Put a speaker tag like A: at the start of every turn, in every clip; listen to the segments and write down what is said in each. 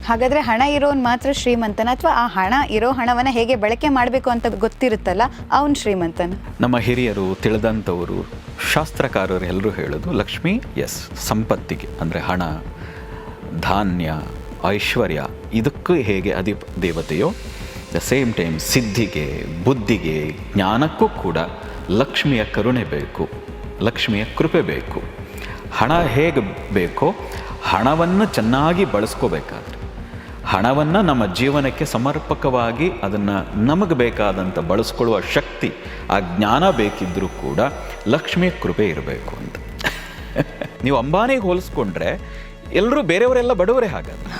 A: ಹಾಗಾದರೆ ಹಣ ಇರೋನು ಮಾತ್ರ ಶ್ರೀಮಂತನ, ಅಥವಾ ಆ ಹಣ ಇರೋ ಹಣವನ್ನು ಹೇಗೆ ಬಳಕೆ ಮಾಡಬೇಕು ಅಂತ ಗೊತ್ತಿರುತ್ತಲ್ಲ ಅವನು ಶ್ರೀಮಂತನ?
B: ನಮ್ಮ ಹಿರಿಯರು, ತಿಳಿದಂಥವರು, ಶಾಸ್ತ್ರಕಾರರು ಎಲ್ಲರೂ ಹೇಳೋದು ಲಕ್ಷ್ಮಿ ಸಂಪತ್ತಿಗೆ, ಅಂದರೆ ಹಣ, ಧಾನ್ಯ, ಐಶ್ವರ್ಯ ಇದಕ್ಕೂ ಹೇಗೆ ದೇವತೆಯೋ ದ ಸೇಮ್ ಟೈಮ್ ಸಿದ್ಧಿಗೆ, ಬುದ್ಧಿಗೆ, ಜ್ಞಾನಕ್ಕೂ ಕೂಡ ಲಕ್ಷ್ಮಿಯ ಕರುಣೆ ಬೇಕು, ಲಕ್ಷ್ಮಿಯ ಕೃಪೆ ಬೇಕು. ಹಣ ಹೇಗೆ ಬೇಕೋ ಹಣವನ್ನು ಚೆನ್ನಾಗಿ ಬಳಸ್ಕೋಬೇಕಾದ್ರೆ, ಹಣವನ್ನು ನಮ್ಮ ಜೀವನಕ್ಕೆ ಸಮರ್ಪಕವಾಗಿ ಅದನ್ನು ನಮಗೆ ಬೇಕಾದಂಥ ಬಳಸ್ಕೊಳ್ಳುವ ಶಕ್ತಿ, ಆ ಜ್ಞಾನ ಬೇಕಿದ್ದರೂ ಕೂಡ ಲಕ್ಷ್ಮಿಯ ಕೃಪೆ ಇರಬೇಕು ಅಂತ. ನೀವು ಅಂಬಾನಿಗೆ ಹೋಲಿಸ್ಕೊಂಡ್ರೆ ಎಲ್ಲರೂ ಬೇರೆಯವರೆಲ್ಲ ಬಡವರೇ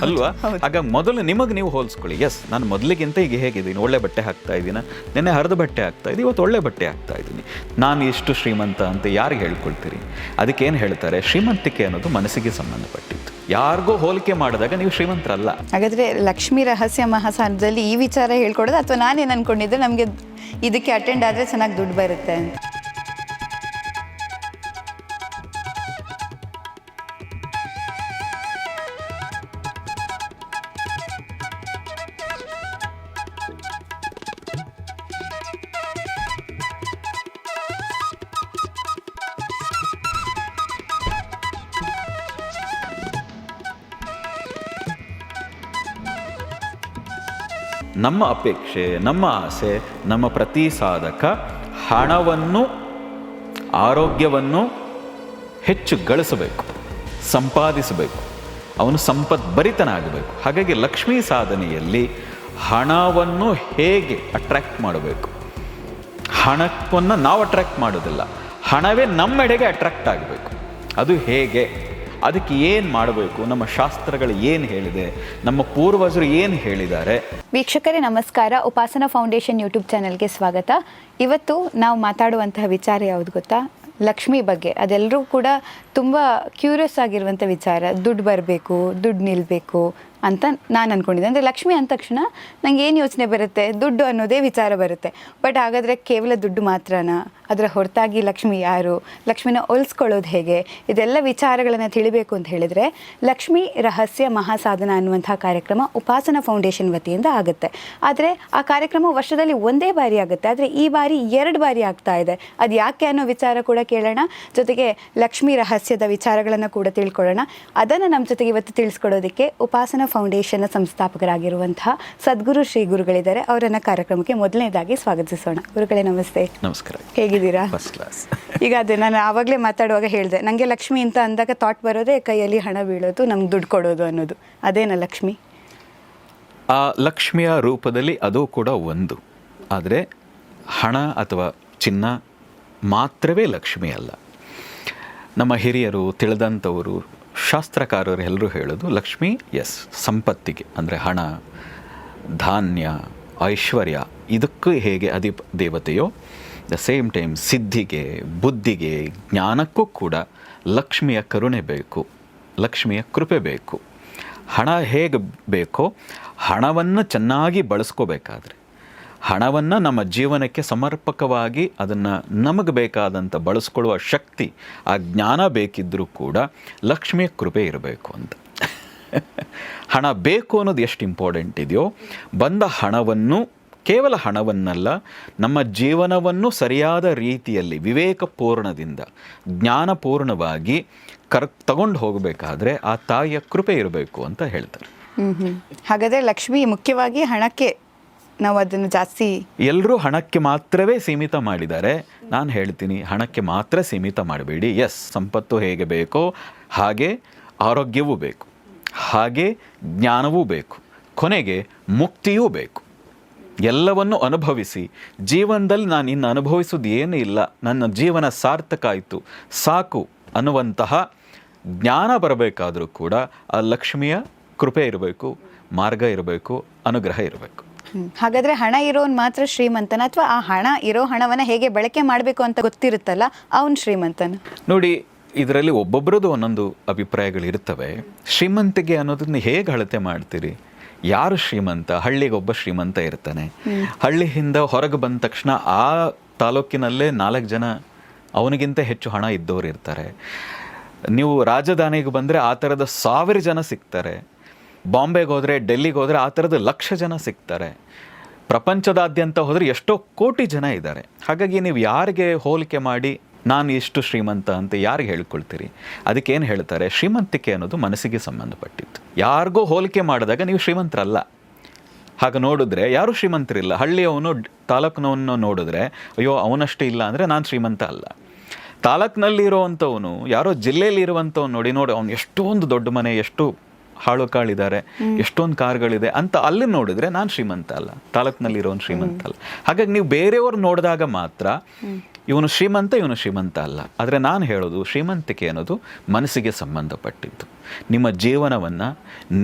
B: ಅಲ್ವಾ? ಹಾಗಾಗಿ ಮೊದಲು ನಿಮಗೆ ನೀವು ಹೋಲಿಸ್ಕೊಳ್ಳಿ. ನಾನು ಮೊದಲಿಗಿಂತ ಈಗ ಹೇಗಿದ್ದೀನಿ, ಒಳ್ಳೆ ಬಟ್ಟೆ ಹಾಕ್ತಾ ಇದ್ದೀನಿ, ನೆನ್ನೆ ಹರಿದ ಬಟ್ಟೆ ಹಾಕ್ತಾ ಇದ್ದೀನಿ, ಇವತ್ತು ಒಳ್ಳೆ ಬಟ್ಟೆ ಹಾಕ್ತಾ ಇದ್ದೀನಿ, ನಾನು ಎಷ್ಟು ಶ್ರೀಮಂತ ಅಂತ ಯಾರಿಗೆ ಹೇಳ್ಕೊಳ್ತೀರಿ? ಅದಕ್ಕೇನು ಹೇಳ್ತಾರೆ, ಶ್ರೀಮಂತಿಕೆ ಅನ್ನೋದು ಮನಸ್ಸಿಗೆ ಸಂಬಂಧಪಟ್ಟಿತ್ತು. ಯಾರಿಗೂ ಹೋಲಿಕೆ ಮಾಡಿದಾಗ ನೀವು ಶ್ರೀಮಂತರಲ್ಲ.
A: ಹಾಗಾದರೆ ಲಕ್ಷ್ಮೀ ರಹಸ್ಯ ಮಹಾಸಾಧನದಲ್ಲಿ ಈ ವಿಚಾರ ಹೇಳ್ಕೊಡೋದು, ಅಥವಾ ನಾನೇನು ಅಂದ್ಕೊಂಡಿದ್ದೆ ನಮಗೆ ಇದಕ್ಕೆ ಅಟೆಂಡ್ ಆದರೆ ಚೆನ್ನಾಗಿ ದುಡ್ಡು ಬರುತ್ತೆ ಅಂತ?
B: ನಮ್ಮ ಅಪೇಕ್ಷೆ, ನಮ್ಮ ಆಸೆ, ನಮ್ಮ ಪ್ರತಿ ಸಾಧಕ ಹಣವನ್ನು, ಆರೋಗ್ಯವನ್ನು ಹೆಚ್ಚು ಗಳಿಸಬೇಕು, ಸಂಪಾದಿಸಬೇಕು, ಅವನು ಸಂಪದ್ಭರಿತನಾಗಬೇಕು. ಹಾಗಾಗಿ ಲಕ್ಷ್ಮೀ ಸಾಧನೆಯಲ್ಲಿ ಹಣವನ್ನು ಹೇಗೆ ಅಟ್ರ್ಯಾಕ್ಟ್ ಮಾಡಬೇಕು, ಹಣವನ್ನು ನಾವು ಅಟ್ರ್ಯಾಕ್ಟ್ ಮಾಡೋದಿಲ್ಲ, ಹಣವೇ ನಮ್ಮೆಡೆಗೆ ಅಟ್ರ್ಯಾಕ್ಟ್ ಆಗಬೇಕು. ಅದು ಹೇಗೆ, ಅದಕ್ಕೆ ಏನು ಮಾಡಬೇಕು, ನಮ್ಮ ಶಾಸ್ತ್ರಗಳು ಏನು ಹೇಳಿದೆ, ನಮ್ಮ ಪೂರ್ವಜರು ಏನು ಹೇಳಿದ್ದಾರೆ?
A: ವೀಕ್ಷಕರೇ ನಮಸ್ಕಾರ, ಉಪಾಸನಾ ಫೌಂಡೇಶನ್ ಯೂಟ್ಯೂಬ್ ಚಾನಲ್ಗೆ ಸ್ವಾಗತ. ಇವತ್ತು ನಾವು ಮಾತಾಡುವಂತಹ ವಿಚಾರ ಯಾವುದು ಗೊತ್ತಾ? ಲಕ್ಷ್ಮಿ ಬಗ್ಗೆ. ಅದೆಲ್ಲರೂ ಕೂಡ ತುಂಬ ಕ್ಯೂರಿಯಸ್ ಆಗಿರುವಂಥ ವಿಚಾರ. ದುಡ್ಡು ಬರಬೇಕು, ದುಡ್ಡು ನಿಲ್ಲಬೇಕು ಅಂತ ನಾನು ಅಂದ್ಕೊಂಡಿದ್ದೆ. ಅಂದರೆ ಲಕ್ಷ್ಮಿ ಅಂದ ತಕ್ಷಣ ನಂಗೆ ಏನು ಯೋಚನೆ ಬರುತ್ತೆ, ದುಡ್ಡು ಅನ್ನೋದೇ ವಿಚಾರ ಬರುತ್ತೆ. ಬಟ್ ಹಾಗಾದರೆ ಕೇವಲ ದುಡ್ಡು ಮಾತ್ರನಾ? ಅದರ ಹೊರತಾಗಿ ಲಕ್ಷ್ಮಿ ಯಾರು, ಲಕ್ಷ್ಮಿನ ಹೋಲಿಸ್ಕೊಳ್ಳೋದು ಹೇಗೆ, ಇದೆಲ್ಲ ವಿಚಾರಗಳನ್ನು ತಿಳಿಬೇಕು ಅಂತ ಹೇಳಿದರೆ ಲಕ್ಷ್ಮೀ ರಹಸ್ಯ ಮಹಾಸಾಧನ ಅನ್ನುವಂಥ ಕಾರ್ಯಕ್ರಮ ಉಪಾಸನಾ ಫೌಂಡೇಶನ್ ವತಿಯಿಂದ ಆಗುತ್ತೆ. ಆದರೆ ಆ ಕಾರ್ಯಕ್ರಮ ವರ್ಷದಲ್ಲಿ ಒಂದೇ ಬಾರಿ ಆಗುತ್ತೆ, ಆದರೆ ಈ ಬಾರಿ 2 ಬಾರಿ ಆಗ್ತಾ ಇದೆ. ಅದು ಯಾಕೆ ಅನ್ನೋ ವಿಚಾರ ಕೂಡ ಕೇಳೋಣ, ಜೊತೆಗೆ ಲಕ್ಷ್ಮೀ ರಹಸ್ಯದ ವಿಚಾರಗಳನ್ನು ಕೂಡ ತಿಳ್ಕೊಳ್ಳೋಣ. ಅದನ್ನು ನಮ್ಮ ಜೊತೆಗೆ ಇವತ್ತು ತಿಳಿಸ್ಕೊಡೋದಕ್ಕೆ ಉಪಾಸನಾ ಫೌಂಡೇಶನ್ನ ಸಂಸ್ಥಾಪಕರಾಗಿರುವಂತಹ ಸದ್ಗುರು ಶ್ರೀ ಗುರುಗಳಿದ್ದಾರೆ. ಅವರನ್ನು ಕಾರ್ಯಕ್ರಮಕ್ಕೆ ಮೊದಲನೇದಾಗಿ ಸ್ವಾಗತಿಸೋಣ. ಗುರುಗಳೇ ನಮಸ್ತೆ.
B: ನಮಸ್ಕಾರ.
A: ಹೇಗಿದ್ದೀರಾ?
B: First class.
A: ಈಗ ಅದೇ ನಾನು ಆವಾಗಲೇ ಮಾತಾಡುವಾಗ ಹೇಳಿದೆ, ನನಗೆ ಲಕ್ಷ್ಮಿ ಅಂತ ಅಂದಾಗ ಥಾಟ್ ಬರೋದೇ ಕೈಯಲ್ಲಿ ಹಣ ಬೀಳೋದು, ನಮ್ಗೆ ದುಡ್ಡು ಕೊಡೋದು ಅನ್ನೋದು. ಅದೇನ ಲಕ್ಷ್ಮಿ?
B: ಆ ಲಕ್ಷ್ಮಿಯ ರೂಪದಲ್ಲಿ ಅದು ಕೂಡ ಒಂದು. ಆದರೆ ಹಣ ಅಥವಾ ಚಿನ್ನ ಮಾತ್ರವೇ ಲಕ್ಷ್ಮಿ ಅಲ್ಲ. ನಮ್ಮ ಹಿರಿಯರು, ತಿಳಿದಂಥವರು, ಶಾಸ್ತ್ರಕಾರರು ಎಲ್ಲರೂ ಹೇಳೋದು ಲಕ್ಷ್ಮಿ ಸಂಪತ್ತಿಗೆ, ಅಂದರೆ ಹಣ, ಧಾನ್ಯ, ಐಶ್ವರ್ಯ ಇದಕ್ಕೂ ಹೇಗೆ ದೇವತೆಯೋ ದ ಸೇಮ್ ಟೈಮ್ ಸಿದ್ಧಿಗೆ, ಬುದ್ಧಿಗೆ, ಜ್ಞಾನಕ್ಕೂ ಕೂಡ ಲಕ್ಷ್ಮಿಯ ಕರುಣೆ ಬೇಕು, ಲಕ್ಷ್ಮಿಯ ಕೃಪೆ ಬೇಕು. ಹಣ ಹೇಗೆ ಬೇಕೋ ಹಣವನ್ನು ಚೆನ್ನಾಗಿ ಬಳಸ್ಕೋಬೇಕಾದ್ರೆ, ಹಣವನ್ನು ನಮ್ಮ ಜೀವನಕ್ಕೆ ಸಮರ್ಪಕವಾಗಿ ಅದನ್ನು ನಮಗೆ ಬೇಕಾದಂಥ ಬಳಸ್ಕೊಳ್ಳುವ ಶಕ್ತಿ, ಆ ಜ್ಞಾನ ಬೇಕಿದ್ದರೂ ಕೂಡ ಲಕ್ಷ್ಮಿಯ ಕೃಪೆ ಇರಬೇಕು ಅಂತ. ಹಣ ಬೇಕು ಅನ್ನೋದು ಎಷ್ಟು ಇಂಪಾರ್ಟೆಂಟ್ ಇದೆಯೋ, ಬಂದ ಹಣವನ್ನು, ಕೇವಲ ಹಣವನ್ನಲ್ಲ, ನಮ್ಮ ಜೀವನವನ್ನು ಸರಿಯಾದ ರೀತಿಯಲ್ಲಿ ವಿವೇಕಪೂರ್ಣದಿಂದ ಜ್ಞಾನಪೂರ್ಣವಾಗಿ ತಗೊಂಡು ಹೋಗಬೇಕಾದ್ರೆ ಆ ತಾಯಿಯ ಕೃಪೆ ಇರಬೇಕು ಅಂತ ಹೇಳ್ತಾರೆ.
A: ಹಾಗಾದರೆ ಲಕ್ಷ್ಮಿ ಮುಖ್ಯವಾಗಿ ಹಣಕ್ಕೆ ನಾವು ಅದನ್ನು ಜಾಸ್ತಿ,
B: ಎಲ್ಲರೂ ಹಣಕ್ಕೆ ಮಾತ್ರವೇ ಸೀಮಿತ ಮಾಡಿದ್ದಾರೆ. ನಾನು ಹೇಳ್ತೀನಿ, ಹಣಕ್ಕೆ ಮಾತ್ರ ಸೀಮಿತ ಮಾಡಬೇಡಿ. ಸಂಪತ್ತು ಹೇಗೆ ಬೇಕೋ ಹಾಗೆ ಆರೋಗ್ಯವೂ ಬೇಕು, ಹಾಗೆ ಜ್ಞಾನವೂ ಬೇಕು, ಕೊನೆಗೆ ಮುಕ್ತಿಯೂ ಬೇಕು. ಎಲ್ಲವನ್ನು ಅನುಭವಿಸಿ ಜೀವನದಲ್ಲಿ ನಾನು ಇನ್ನು ಅನುಭವಿಸೋದು ಏನೂ ಇಲ್ಲ, ನನ್ನ ಜೀವನ ಸಾರ್ಥಕ ಆಯಿತು, ಸಾಕು ಅನ್ನುವಂತಹ ಜ್ಞಾನ ಬರಬೇಕಾದರೂ ಕೂಡ ಆ ಲಕ್ಷ್ಮಿಯ ಕೃಪೆ ಇರಬೇಕು, ಮಾರ್ಗ ಇರಬೇಕು, ಅನುಗ್ರಹ ಇರಬೇಕು.
A: ಹಾಗಾದರೆ ಹಣ ಇರೋನು ಮಾತ್ರ ಶ್ರೀಮಂತನ, ಅಥವಾ ಆ ಹಣ ಇರೋ ಹಣವನ್ನು ಹೇಗೆ ಬಳಕೆ ಮಾಡಬೇಕು ಅಂತ ಗೊತ್ತಿರುತ್ತಲ್ಲ ಅವನು ಶ್ರೀಮಂತನ?
B: ನೋಡಿ, ಇದರಲ್ಲಿ ಒಬ್ಬೊಬ್ಬರದ್ದು ಒಂದೊಂದು ಅಭಿಪ್ರಾಯಗಳಿರ್ತವೆ. ಶ್ರೀಮಂತಿಗೆ ಅನ್ನೋದನ್ನ ಹೇಗೆ ಅಳತೆ ಮಾಡ್ತೀರಿ? ಯಾರು ಶ್ರೀಮಂತ? ಹಳ್ಳಿಗೊಬ್ಬ ಶ್ರೀಮಂತ ಇರ್ತಾನೆ. ಹಳ್ಳಿಯಿಂದ ಹೊರಗೆ ಬಂದ ತಕ್ಷಣ ಆ ತಾಲೂಕಿನಲ್ಲೇ 4 ಜನ ಅವನಿಗಿಂತ ಹೆಚ್ಚು ಹಣ ಇದ್ದವರು ಇರ್ತಾರೆ. ನೀವು ರಾಜಧಾನಿಗೆ ಬಂದರೆ ಆ ಥರದ 1000 ಜನ ಸಿಗ್ತಾರೆ. ಬಾಂಬೆಗೆ ಹೋದರೆ, ಡೆಲ್ಲಿಗೆ ಹೋದರೆ ಆ ಥರದ ಲಕ್ಷ ಜನ ಸಿಗ್ತಾರೆ. ಪ್ರಪಂಚದಾದ್ಯಂತ ಹೋದರೆ ಎಷ್ಟೋ ಕೋಟಿ ಜನ ಇದ್ದಾರೆ. ಹಾಗಾಗಿ ನೀವು ಯಾರಿಗೆ ಹೋಲಿಕೆ ಮಾಡಿ ನಾನು ಇಷ್ಟು ಶ್ರೀಮಂತ ಅಂತ ಯಾರಿಗೆ ಹೇಳ್ಕೊಳ್ತೀರಿ? ಅದಕ್ಕೇನು ಹೇಳ್ತಾರೆ, ಶ್ರೀಮಂತಿಕೆ ಅನ್ನೋದು ಮನಸ್ಸಿಗೆ ಸಂಬಂಧಪಟ್ಟಿದ್ದು. ಯಾರಿಗೂ ಹೋಲಿಕೆ ಮಾಡಿದಾಗ ನೀವು ಶ್ರೀಮಂತರಲ್ಲ. ಹಾಗೆ ನೋಡಿದ್ರೆ ಯಾರೂ ಶ್ರೀಮಂತರಿಲ್ಲ. ಹಳ್ಳಿಯವನು ತಾಲೂಕಿನವನು ನೋಡಿದ್ರೆ ಅಯ್ಯೋ ಅವನಷ್ಟು ಇಲ್ಲ ಅಂದರೆ ನಾನು ಶ್ರೀಮಂತ ಅಲ್ಲ. ತಾಲೂಕಿನಲ್ಲಿರುವಂಥವನು ಯಾರೋ ಜಿಲ್ಲೆಯಲ್ಲಿ ಇರುವಂಥವ್ನು ನೋಡಿ ಅವ್ನು ಎಷ್ಟೊಂದು ದೊಡ್ಡ ಮನೆ, ಎಷ್ಟು ಹಾಳು ಕಾಳಿದ್ದಾರೆ, ಎಷ್ಟೊಂದು ಕಾರ್ಗಳಿದೆ ಅಂತ ಅಲ್ಲಿ ನೋಡಿದ್ರೆ ನಾನು ಶ್ರೀಮಂತ ಅಲ್ಲ, ತಾಲೂಕಿನಲ್ಲಿರೋನು ಶ್ರೀಮಂತ ಅಲ್ಲ. ಹಾಗಾಗಿ ನೀವು ಬೇರೆಯವ್ರು ನೋಡಿದಾಗ ಮಾತ್ರ ಇವನು ಶ್ರೀಮಂತ ಅಲ್ಲ. ಆದರೆ ನಾನು ಹೇಳೋದು ಶ್ರೀಮಂತಿಕೆ ಅನ್ನೋದು ಮನಸ್ಸಿಗೆ ಸಂಬಂಧಪಟ್ಟಿದ್ದು. ನಿಮ್ಮ ಜೀವನವನ್ನು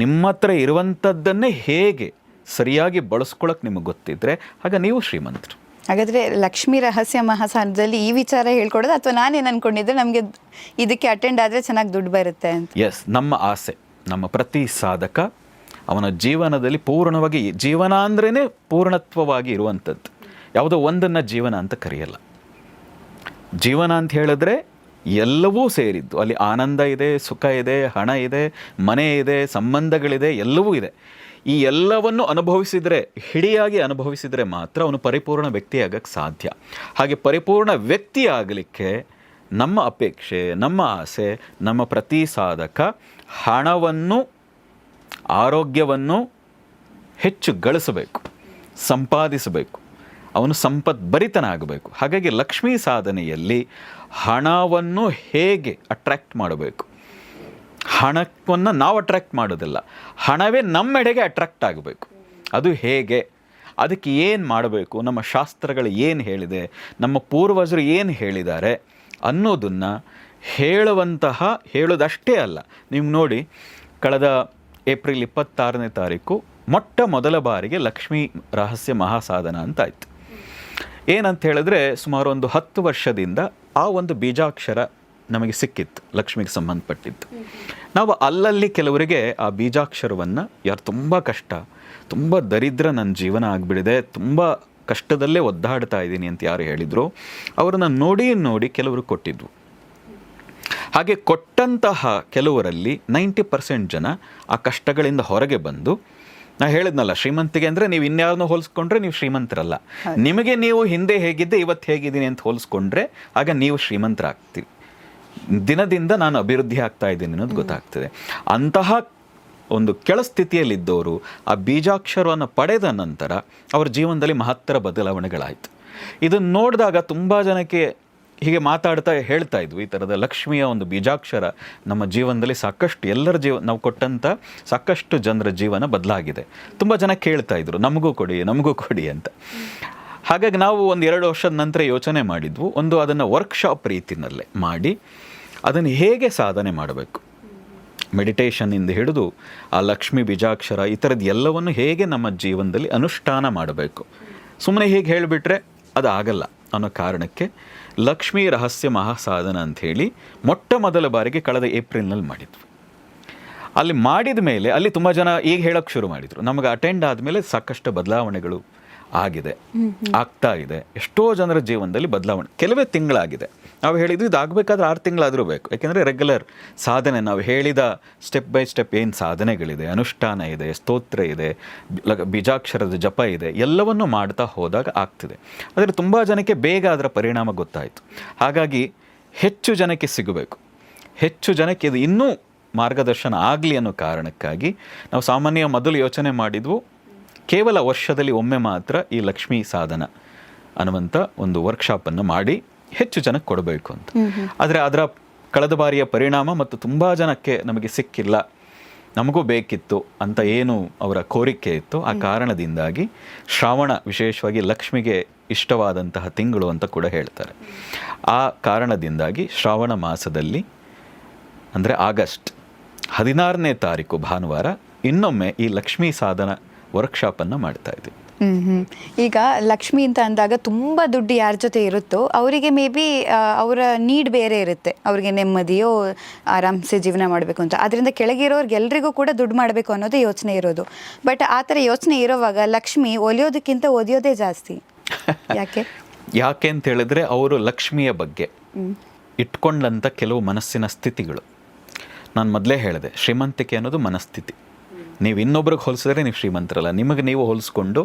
B: ನಿಮ್ಮ ಹತ್ರ ಇರುವಂಥದ್ದನ್ನೇ ಹೇಗೆ ಸರಿಯಾಗಿ ಬಳಸ್ಕೊಳಕ್ಕೆ ನಿಮಗೆ ಗೊತ್ತಿದ್ರೆ ಆಗ ನೀವು ಶ್ರೀಮಂತರು.
A: ಹಾಗಾದರೆ ಲಕ್ಷ್ಮೀ ರಹಸ್ಯ ಮಹಾಸಾಧನದಲ್ಲಿ ಈ ವಿಚಾರ ಹೇಳ್ಕೊಡೋದು, ಅಥವಾ ನಾನೇನು ಅಂದ್ಕೊಂಡಿದ್ದೆ ನಮಗೆ ಇದಕ್ಕೆ ಅಟೆಂಡ್ ಆದರೆ ಚೆನ್ನಾಗಿ ದುಡ್ಡು ಬರುತ್ತೆ ಅಂತ?
B: ಎಸ್, ನಮ್ಮ ಆಸೆ, ನಮ್ಮ ಪ್ರತಿ ಸಾಧಕ ಅವನ ಜೀವನದಲ್ಲಿ ಪೂರ್ಣವಾಗಿ, ಜೀವನ ಅಂದ್ರೇ ಪೂರ್ಣತ್ವವಾಗಿ ಇರುವಂಥದ್ದು. ಯಾವುದೋ ಒಂದನ್ನು ಜೀವನ ಅಂತ ಕರೆಯಲ್ಲ. ಜೀವನ ಅಂತ ಹೇಳಿದ್ರೆ ಎಲ್ಲವೂ ಸೇರಿದ್ದು. ಅಲ್ಲಿ ಆನಂದ ಇದೆ, ಸುಖ ಇದೆ, ಹಣ ಇದೆ, ಮನೆ ಇದೆ, ಸಂಬಂಧಗಳಿದೆ, ಎಲ್ಲವೂ ಇದೆ. ಈ ಎಲ್ಲವನ್ನು ಅನುಭವಿಸಿದರೆ, ಹಿಡಿಯಾಗಿ ಅನುಭವಿಸಿದರೆ ಮಾತ್ರ ಅವನು ಪರಿಪೂರ್ಣ ವ್ಯಕ್ತಿಯಾಗಕ್ಕೆ ಸಾಧ್ಯ. ಹಾಗೆ ಪರಿಪೂರ್ಣ ವ್ಯಕ್ತಿ ಆಗಲಿಕ್ಕೆ ನಮ್ಮ ಅಪೇಕ್ಷೆ, ನಮ್ಮ ಆಸೆ, ನಮ್ಮ ಪ್ರತಿ ಸಾಧಕ ಹಣವನ್ನು, ಆರೋಗ್ಯವನ್ನು ಹೆಚ್ಚು ಗಳಿಸಬೇಕು, ಸಂಪಾದಿಸಬೇಕು, ಅವನು ಸಂಪದ್ಭರಿತನಾಗಬೇಕು. ಹಾಗಾಗಿ ಲಕ್ಷ್ಮೀ ಸಾಧನೆಯಲ್ಲಿ ಹಣವನ್ನು ಹೇಗೆ ಅಟ್ರ್ಯಾಕ್ಟ್ ಮಾಡಬೇಕು, ಹಣವನ್ನು ನಾವು ಅಟ್ರ್ಯಾಕ್ಟ್ ಮಾಡೋದಿಲ್ಲ, ಹಣವೇ ನಮ್ಮೆಡೆಗೆ ಅಟ್ರ್ಯಾಕ್ಟ್ ಆಗಬೇಕು. ಅದು ಹೇಗೆ, ಅದಕ್ಕೆ ಏನು ಮಾಡಬೇಕು, ನಮ್ಮ ಶಾಸ್ತ್ರಗಳು ಏನು ಹೇಳಿದೆ, ನಮ್ಮ ಪೂರ್ವಜರು ಏನು ಹೇಳಿದ್ದಾರೆ ಅನ್ನೋದನ್ನು ಹೇಳೋದಷ್ಟೇ ಅಲ್ಲ. ನೀವು ನೋಡಿ, ಕಳೆದ ಏಪ್ರಿಲ್ 26ನೇ ತಾರೀಕು ಮೊಟ್ಟ ಮೊದಲ ಬಾರಿಗೆ ಲಕ್ಷ್ಮೀ ರಹಸ್ಯ ಮಹಾಸಾಧನ ಅಂತ ಆಯಿತು. ಏನಂತ ಹೇಳಿದ್ರೆ, ಸುಮಾರು ಒಂದು 10 ವರ್ಷದಿಂದ ಆ ಒಂದು ಬೀಜಾಕ್ಷರ ನಮಗೆ ಸಿಕ್ಕಿತ್ತು, ಲಕ್ಷ್ಮಿಗೆ ಸಂಬಂಧಪಟ್ಟಿತ್ತು. ನಾವು ಅಲ್ಲಲ್ಲಿ ಕೆಲವರಿಗೆ ಆ ಬೀಜಾಕ್ಷರವನ್ನು ಯಾರು ತುಂಬ ಕಷ್ಟ, ತುಂಬ ದರಿದ್ರ, ನನ್ನ ಜೀವನ ಆಗಿಬಿಡಿದೆ, ತುಂಬ ಕಷ್ಟದಲ್ಲೇ ಒದ್ದಾಡ್ತಾ ಇದ್ದೀನಿ ಅಂತ ಯಾರು ಹೇಳಿದರು, ಅವರನ್ನು ನೋಡಿ ಕೆಲವರು ಕೊಟ್ಟಿದ್ವು. ಹಾಗೆ ಕೊಟ್ಟಂತಹ ಕೆಲವರಲ್ಲಿ 90% ಜನ ಆ ಕಷ್ಟಗಳಿಂದ ಹೊರಗೆ ಬಂದು, ನಾ ಹೇಳಿದ್ನಲ್ಲ, ಶ್ರೀಮಂತಿಗೆ ಅಂದರೆ ನೀವು ಇನ್ಯಾರನ್ನೋ ಹೋಲಿಸ್ಕೊಂಡ್ರೆ ನೀವು ಶ್ರೀಮಂತರಲ್ಲ. ನಿಮಗೆ ನೀವು ಹಿಂದೆ ಹೇಗಿದ್ದೆ ಇವತ್ತು ಹೇಗಿದ್ದೀನಿ ಅಂತ ಹೋಲಿಸ್ಕೊಂಡ್ರೆ ಆಗ ನೀವು ಶ್ರೀಮಂತರಾಗ್ತೀವಿ. ದಿನದಿಂದ ನಾನು ಅಭಿವೃದ್ಧಿ ಆಗ್ತಾ ಇದ್ದೀನಿ ಅನ್ನೋದು ಗೊತ್ತಾಗ್ತದೆ. ಅಂತಹ ಒಂದು ಕೆಳ ಸ್ಥಿತಿಯಲ್ಲಿದ್ದವರು ಆ ಬೀಜಾಕ್ಷರವನ್ನು ಪಡೆದ ನಂತರ ಅವರ ಜೀವನದಲ್ಲಿ ಮಹತ್ತರ ಬದಲಾವಣೆಗಳಾಯಿತು. ಇದನ್ನು ನೋಡಿದಾಗ ತುಂಬ ಜನಕ್ಕೆ ಹೀಗೆ ಮಾತಾಡ್ತಾ ಹೇಳ್ತಾ ಇದ್ವು, ಈ ಥರದ ಲಕ್ಷ್ಮಿಯ ಒಂದು ಬೀಜಾಕ್ಷರ ನಮ್ಮ ಜೀವನದಲ್ಲಿ ಸಾಕಷ್ಟು, ಎಲ್ಲರ ನಾವು ಕೊಟ್ಟಂಥ ಸಾಕಷ್ಟು ಜನರ ಜೀವನ ಬದಲಾಗಿದೆ. ತುಂಬ ಜನ ಕೇಳ್ತಾ ಇದ್ರು, ನಮಗೂ ಕೊಡಿ ಅಂತ. ಹಾಗಾಗಿ ನಾವು ಒಂದು 2 ವರ್ಷದ ನಂತರ ಯೋಚನೆ ಮಾಡಿದ್ವು, ಅದನ್ನು ವರ್ಕ್ಶಾಪ್ ರೀತಿಯಲ್ಲೇ ಮಾಡಿ ಅದನ್ನು ಹೇಗೆ ಸಾಧನೆ ಮಾಡಬೇಕು, ಮೆಡಿಟೇಷನ್ನಿಂದ ಹಿಡಿದು ಆ ಲಕ್ಷ್ಮೀ ಬೀಜಾಕ್ಷರ ಈ ಥರದ್ದು ಎಲ್ಲವನ್ನು ಹೇಗೆ ನಮ್ಮ ಜೀವನದಲ್ಲಿ ಅನುಷ್ಠಾನ ಮಾಡಬೇಕು. ಸುಮ್ಮನೆ ಹೀಗೆ ಹೇಳಿಬಿಟ್ರೆ ಅದು ಆಗಲ್ಲ ಅನ್ನೋ ಕಾರಣಕ್ಕೆ ಲಕ್ಷ್ಮೀ ರಹಸ್ಯ ಮಹಾಸಾಧನ ಅಂಥೇಳಿ ಮೊಟ್ಟ ಮೊದಲ ಬಾರಿಗೆ ಕಳೆದ ಏಪ್ರಿಲ್ನಲ್ಲಿ ಮಾಡಿದ್ವಿ. ಅಲ್ಲಿ ಮಾಡಿದ ಮೇಲೆ ಅಲ್ಲಿ ತುಂಬ ಜನ ಈಗ ಹೇಳೋಕ್ಕೆ ಶುರು ಮಾಡಿದರು. ನಮಗೆ ಅಟೆಂಡ್ ಆದಮೇಲೆ ಸಾಕಷ್ಟು ಬದಲಾವಣೆಗಳು ಆಗ್ತಾ ಇದೆ. ಎಷ್ಟೋ ಜನರ ಜೀವನದಲ್ಲಿ ಬದಲಾವಣೆ ಕೆಲವೇ ತಿಂಗಳಾಗಿದೆ. ನಾವು ಹೇಳಿದ್ವಿ ಇದಾಗಬೇಕಾದ್ರೆ 6 ತಿಂಗಳಾದರೂ ಬೇಕು. ಯಾಕೆಂದರೆ ರೆಗ್ಯುಲರ್ ಸಾಧನೆ, ನಾವು ಹೇಳಿದ ಸ್ಟೆಪ್ ಬೈ ಸ್ಟೆಪ್ ಏನು ಸಾಧನೆಗಳಿದೆ, ಅನುಷ್ಠಾನ ಇದೆ, ಸ್ತೋತ್ರ ಇದೆ, ಬೀಜಾಕ್ಷರದ ಜಪ ಇದೆ, ಎಲ್ಲವನ್ನೂ ಮಾಡ್ತಾ ಹೋದಾಗ ಆಗ್ತಿದೆ. ಆದರೆ ತುಂಬ ಜನಕ್ಕೆ ಬೇಗ ಅದರ ಪರಿಣಾಮ ಗೊತ್ತಾಯಿತು. ಹಾಗಾಗಿ ಹೆಚ್ಚು ಜನಕ್ಕೆ ಸಿಗಬೇಕು, ಹೆಚ್ಚು ಜನಕ್ಕೆ ಇದು ಇನ್ನೂ ಮಾರ್ಗದರ್ಶನ ಆಗಲಿ ಅನ್ನೋ ಕಾರಣಕ್ಕಾಗಿ ನಾವು ಸಾಮಾನ್ಯ ಮೊದಲು ಯೋಚನೆ ಮಾಡಿದ್ವು, ಕೇವಲ ವರ್ಷದಲ್ಲಿ ಒಮ್ಮೆ ಮಾತ್ರ ಈ ಲಕ್ಷ್ಮೀ ಸಾಧನ ಅನ್ನುವಂಥ ಒಂದು ವರ್ಕ್ಶಾಪನ್ನು ಮಾಡಿ ಹೆಚ್ಚು ಜನಕ್ಕೆ ಕೊಡಬೇಕು ಅಂತ. ಆದರೆ ಅದರ ಕಳೆದ ಬಾರಿಯ ಪರಿಣಾಮ ಮತ್ತು ತುಂಬ ಜನಕ್ಕೆ ನಮಗೆ ಸಿಕ್ಕಿಲ್ಲ, ನಮಗೂ ಬೇಕಿತ್ತು ಅಂತ ಏನು ಅವರ ಕೋರಿಕೆ ಇತ್ತು, ಆ ಕಾರಣದಿಂದಾಗಿ ಶ್ರಾವಣ ವಿಶೇಷವಾಗಿ ಲಕ್ಷ್ಮಿಗೆ ಇಷ್ಟವಾದಂತಹ ತಿಂಗಳು ಅಂತ ಕೂಡ ಹೇಳ್ತಾರೆ. ಆ ಕಾರಣದಿಂದಾಗಿ ಶ್ರಾವಣ ಮಾಸದಲ್ಲಿ ಅಂದರೆ ಆಗಸ್ಟ್ 16ನೇ ತಾರೀಕು ಭಾನುವಾರ ಇನ್ನೊಮ್ಮೆ ಈ ಲಕ್ಷ್ಮೀ ಸಾಧನ ವರ್ಕ್ಶಾಪನ್ನು ಮಾಡ್ತಾ ಇದ್ದೀವಿ.
A: ಈಗ ಲಕ್ಷ್ಮಿ ಅಂತ ಅಂದಾಗ ತುಂಬ ದುಡ್ಡು ಯಾರ ಜೊತೆ ಇರುತ್ತೋ ಅವರಿಗೆ ಮೇ ಬಿ ಅವರ ನೀಡ್ ಬೇರೆ ಇರುತ್ತೆ, ಅವ್ರಿಗೆ ನೆಮ್ಮದಿಯೋ ಆರಾಮ್ಸೆ ಜೀವನ ಮಾಡಬೇಕು ಅಂತ. ಅದರಿಂದ ಕೆಳಗಿರೋರ್ಗೆ ಎಲ್ರಿಗೂ ಕೂಡ ದುಡ್ಡು ಮಾಡಬೇಕು ಅನ್ನೋದೇ ಯೋಚನೆ ಇರೋದು. ಬಟ್ ಆ ಥರ ಯೋಚನೆ ಇರೋವಾಗ ಲಕ್ಷ್ಮಿ ಒಲಿಯೋದಕ್ಕಿಂತ ಓದಿಯೋದೇ ಜಾಸ್ತಿ.
B: ಯಾಕೆ ಅಂತ ಹೇಳಿದ್ರೆ ಅವರು ಲಕ್ಷ್ಮಿಯ ಬಗ್ಗೆ ಇಟ್ಕೊಂಡಂಥ ಕೆಲವು ಮನಸ್ಸಿನ ಸ್ಥಿತಿಗಳು. ನಾನು ಮೊದಲೇ ಹೇಳಿದೆ, ಶ್ರೀಮಂತಿಕೆ ಅನ್ನೋದು ಮನಸ್ಥಿತಿ. ನೀವು ಇನ್ನೊಬ್ರಿಗೆ ಹೋಲಿಸಿದ್ರೆ ನೀವು ಶ್ರೀಮಂತರಲ್ಲ. ನಿಮಗೆ ನೀವು ಹೋಲಿಸ್ಕೊಂಡು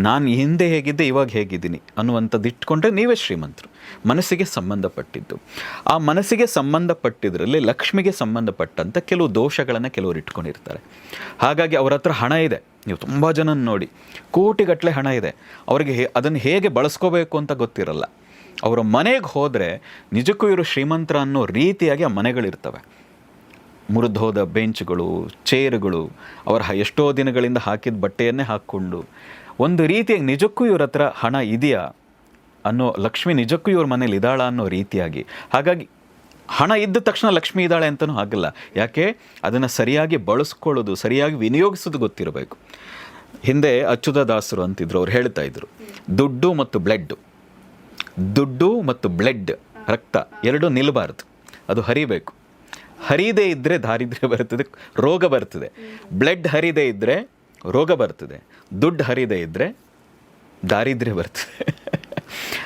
B: ನಾನು ಹಿಂದೆ ಹೇಗಿದ್ದೆ ಇವಾಗ ಹೇಗಿದ್ದೀನಿ ಅನ್ನುವಂಥದ್ದು ಇಟ್ಕೊಂಡ್ರೆ ನೀವೇ ಶ್ರೀಮಂತರು. ಮನಸ್ಸಿಗೆ ಸಂಬಂಧಪಟ್ಟಿದ್ದು, ಆ ಮನಸ್ಸಿಗೆ ಸಂಬಂಧಪಟ್ಟಿದ್ರಲ್ಲಿ ಲಕ್ಷ್ಮಿಗೆ ಸಂಬಂಧಪಟ್ಟಂಥ ಕೆಲವು ದೋಷಗಳನ್ನು ಕೆಲವರು ಇಟ್ಕೊಂಡಿರ್ತಾರೆ. ಹಾಗಾಗಿ ಅವ್ರ ಹತ್ರ ಹಣ ಇದೆ, ನೀವು ತುಂಬ ಜನ ನೋಡಿ ಕೋಟಿಗಟ್ಟಲೆ ಹಣ ಇದೆ, ಅವರಿಗೆ ಅದನ್ನು ಹೇಗೆ ಬಳಸ್ಕೋಬೇಕು ಅಂತ ಗೊತ್ತಿರಲ್ಲ. ಅವರ ಮನೆಗೆ ಹೋದರೆ ನಿಜಕ್ಕೂ ಇವರು ಶ್ರೀಮಂತರ ಅನ್ನೋ ರೀತಿಯಾಗಿ ಆ ಮನೆಗಳಿರ್ತವೆ. ಮುರಿದೋದ ಬೆಂಚ್ಗಳು, ಚೇರುಗಳು, ಅವರ ಎಷ್ಟೋ ದಿನಗಳಿಂದ ಹಾಕಿದ ಬಟ್ಟೆಯನ್ನೇ ಹಾಕ್ಕೊಂಡು ಒಂದು ರೀತಿಯಾಗಿ ನಿಜಕ್ಕೂ ಇವ್ರ ಹತ್ರ ಹಣ ಇದೆಯಾ ಅನ್ನೋ, ಲಕ್ಷ್ಮಿ ನಿಜಕ್ಕೂ ಇವ್ರ ಮನೇಲಿ ಇದ್ದಾಳ ಅನ್ನೋ ರೀತಿಯಾಗಿ. ಹಾಗಾಗಿ ಹಣ ಇದ್ದ ತಕ್ಷಣ ಲಕ್ಷ್ಮಿ ಇದ್ದಾಳೆ ಅಂತಲೂ ಆಗಲ್ಲ. ಯಾಕೆ? ಅದನ್ನು ಸರಿಯಾಗಿ ಬಳಸ್ಕೊಳ್ಳೋದು, ಸರಿಯಾಗಿ ವಿನಿಯೋಗಿಸೋದು ಗೊತ್ತಿರಬೇಕು. ಹಿಂದೆ ಅಚ್ಯುತದಾಸರು ಅಂತಿದ್ರು, ಅವ್ರು ಹೇಳ್ತಾ ಇದ್ರು, ದುಡ್ಡು ಮತ್ತು ಬ್ಲಡ್ ರಕ್ತ ಎರಡು ನಿಲ್ಲಬಾರ್ದು, ಅದು ಹರಿಬೇಕು. ಹರಿದೇ ಇದ್ದರೆ ದಾರಿದ್ರ್ಯ ಬರ್ತದೆ, ರೋಗ ಬರ್ತದೆ. ಬ್ಲಡ್ ಹರಿದೇ ಇದ್ದರೆ ರೋಗ ಬರ್ತದೆ, ದುಡ್ಡು ಹರಿದೇ ಇದ್ದರೆ ದಾರಿದ್ರ್ಯ ಬರ್ತದೆ.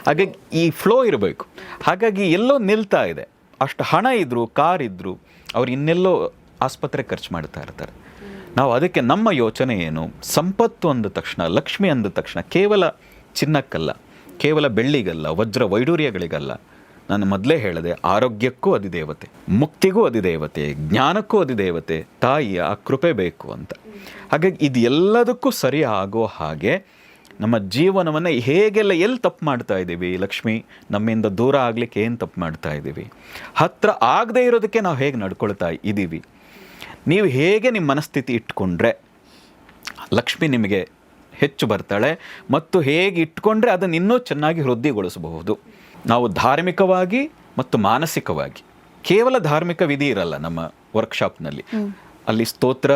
B: ಹಾಗಾಗಿ ಈ ಫ್ಲೋ ಇರಬೇಕು. ಹಾಗಾಗಿ ಎಲ್ಲೋ ನಿಲ್ತಾ ಇದೆ. ಅಷ್ಟು ಹಣ ಇದ್ದರು, ಕಾರ್ ಇದ್ದರು, ಅವ್ರು ಇನ್ನೆಲ್ಲೋ ಆಸ್ಪತ್ರೆ ಖರ್ಚು ಮಾಡ್ತಾ ಇರ್ತಾರೆ. ನಾವು ಅದಕ್ಕೆ ನಮ್ಮ ಯೋಚನೆ ಏನು? ಸಂಪತ್ತು ಅಂದ ತಕ್ಷಣ, ಲಕ್ಷ್ಮಿ ಅಂದ ತಕ್ಷಣ ಕೇವಲ ಚಿನ್ನಕ್ಕಲ್ಲ, ಕೇವಲ ಬೆಳ್ಳಿಗಲ್ಲ, ವಜ್ರ ವೈಡೂರ್ಯಗಳಿಗಲ್ಲ. ನಾನು ಮೊದಲೇ ಹೇಳಿದೆ, ಆರೋಗ್ಯಕ್ಕೂ ಅಧಿದೇವತೆ, ಮುಕ್ತಿಗೂ ಅಧಿದೇವತೆ, ಜ್ಞಾನಕ್ಕೂ ಅಧಿದೇವತೆ, ತಾಯಿಯ ಆ ಕೃಪೆ ಬೇಕು ಅಂತ. ಹಾಗಾಗಿ ಇದು ಎಲ್ಲದಕ್ಕೂ ಸರಿ ಆಗೋ ಹಾಗೆ ನಮ್ಮ ಜೀವನವನ್ನು ಹೇಗೆಲ್ಲ ಎಲ್ಲಿ ತಪ್ಪು ಮಾಡ್ತಾ ಇದ್ದೀವಿ, ಲಕ್ಷ್ಮಿ ನಮ್ಮಿಂದ ದೂರ ಆಗಲಿಕ್ಕೆ ಏನು ತಪ್ಪು ಮಾಡ್ತಾ ಇದ್ದೀವಿ, ಹತ್ತಿರ ಆಗದೇ ಇರೋದಕ್ಕೆ ನಾವು ಹೇಗೆ ನಡ್ಕೊಳ್ತಾ ಇದ್ದೀವಿ, ನೀವು ಹೇಗೆ ನಿಮ್ಮ ಮನಸ್ಥಿತಿ ಇಟ್ಕೊಂಡ್ರೆ ಲಕ್ಷ್ಮಿ ನಿಮಗೆ ಹೆಚ್ಚು ಬರ್ತಾಳೆ, ಮತ್ತು ಹೇಗೆ ಇಟ್ಕೊಂಡ್ರೆ ಅದನ್ನು ಇನ್ನೂ ಚೆನ್ನಾಗಿ ವೃದ್ಧಿಗೊಳಿಸಬಹುದು. ನಾವು ಧಾರ್ಮಿಕವಾಗಿ ಮತ್ತು ಮಾನಸಿಕವಾಗಿ, ಕೇವಲ ಧಾರ್ಮಿಕ ವಿಧಿ ಇರಲ್ಲ ನಮ್ಮ ವರ್ಕ್ಶಾಪ್ನಲ್ಲಿ, ಅಲ್ಲಿ ಸ್ತೋತ್ರ,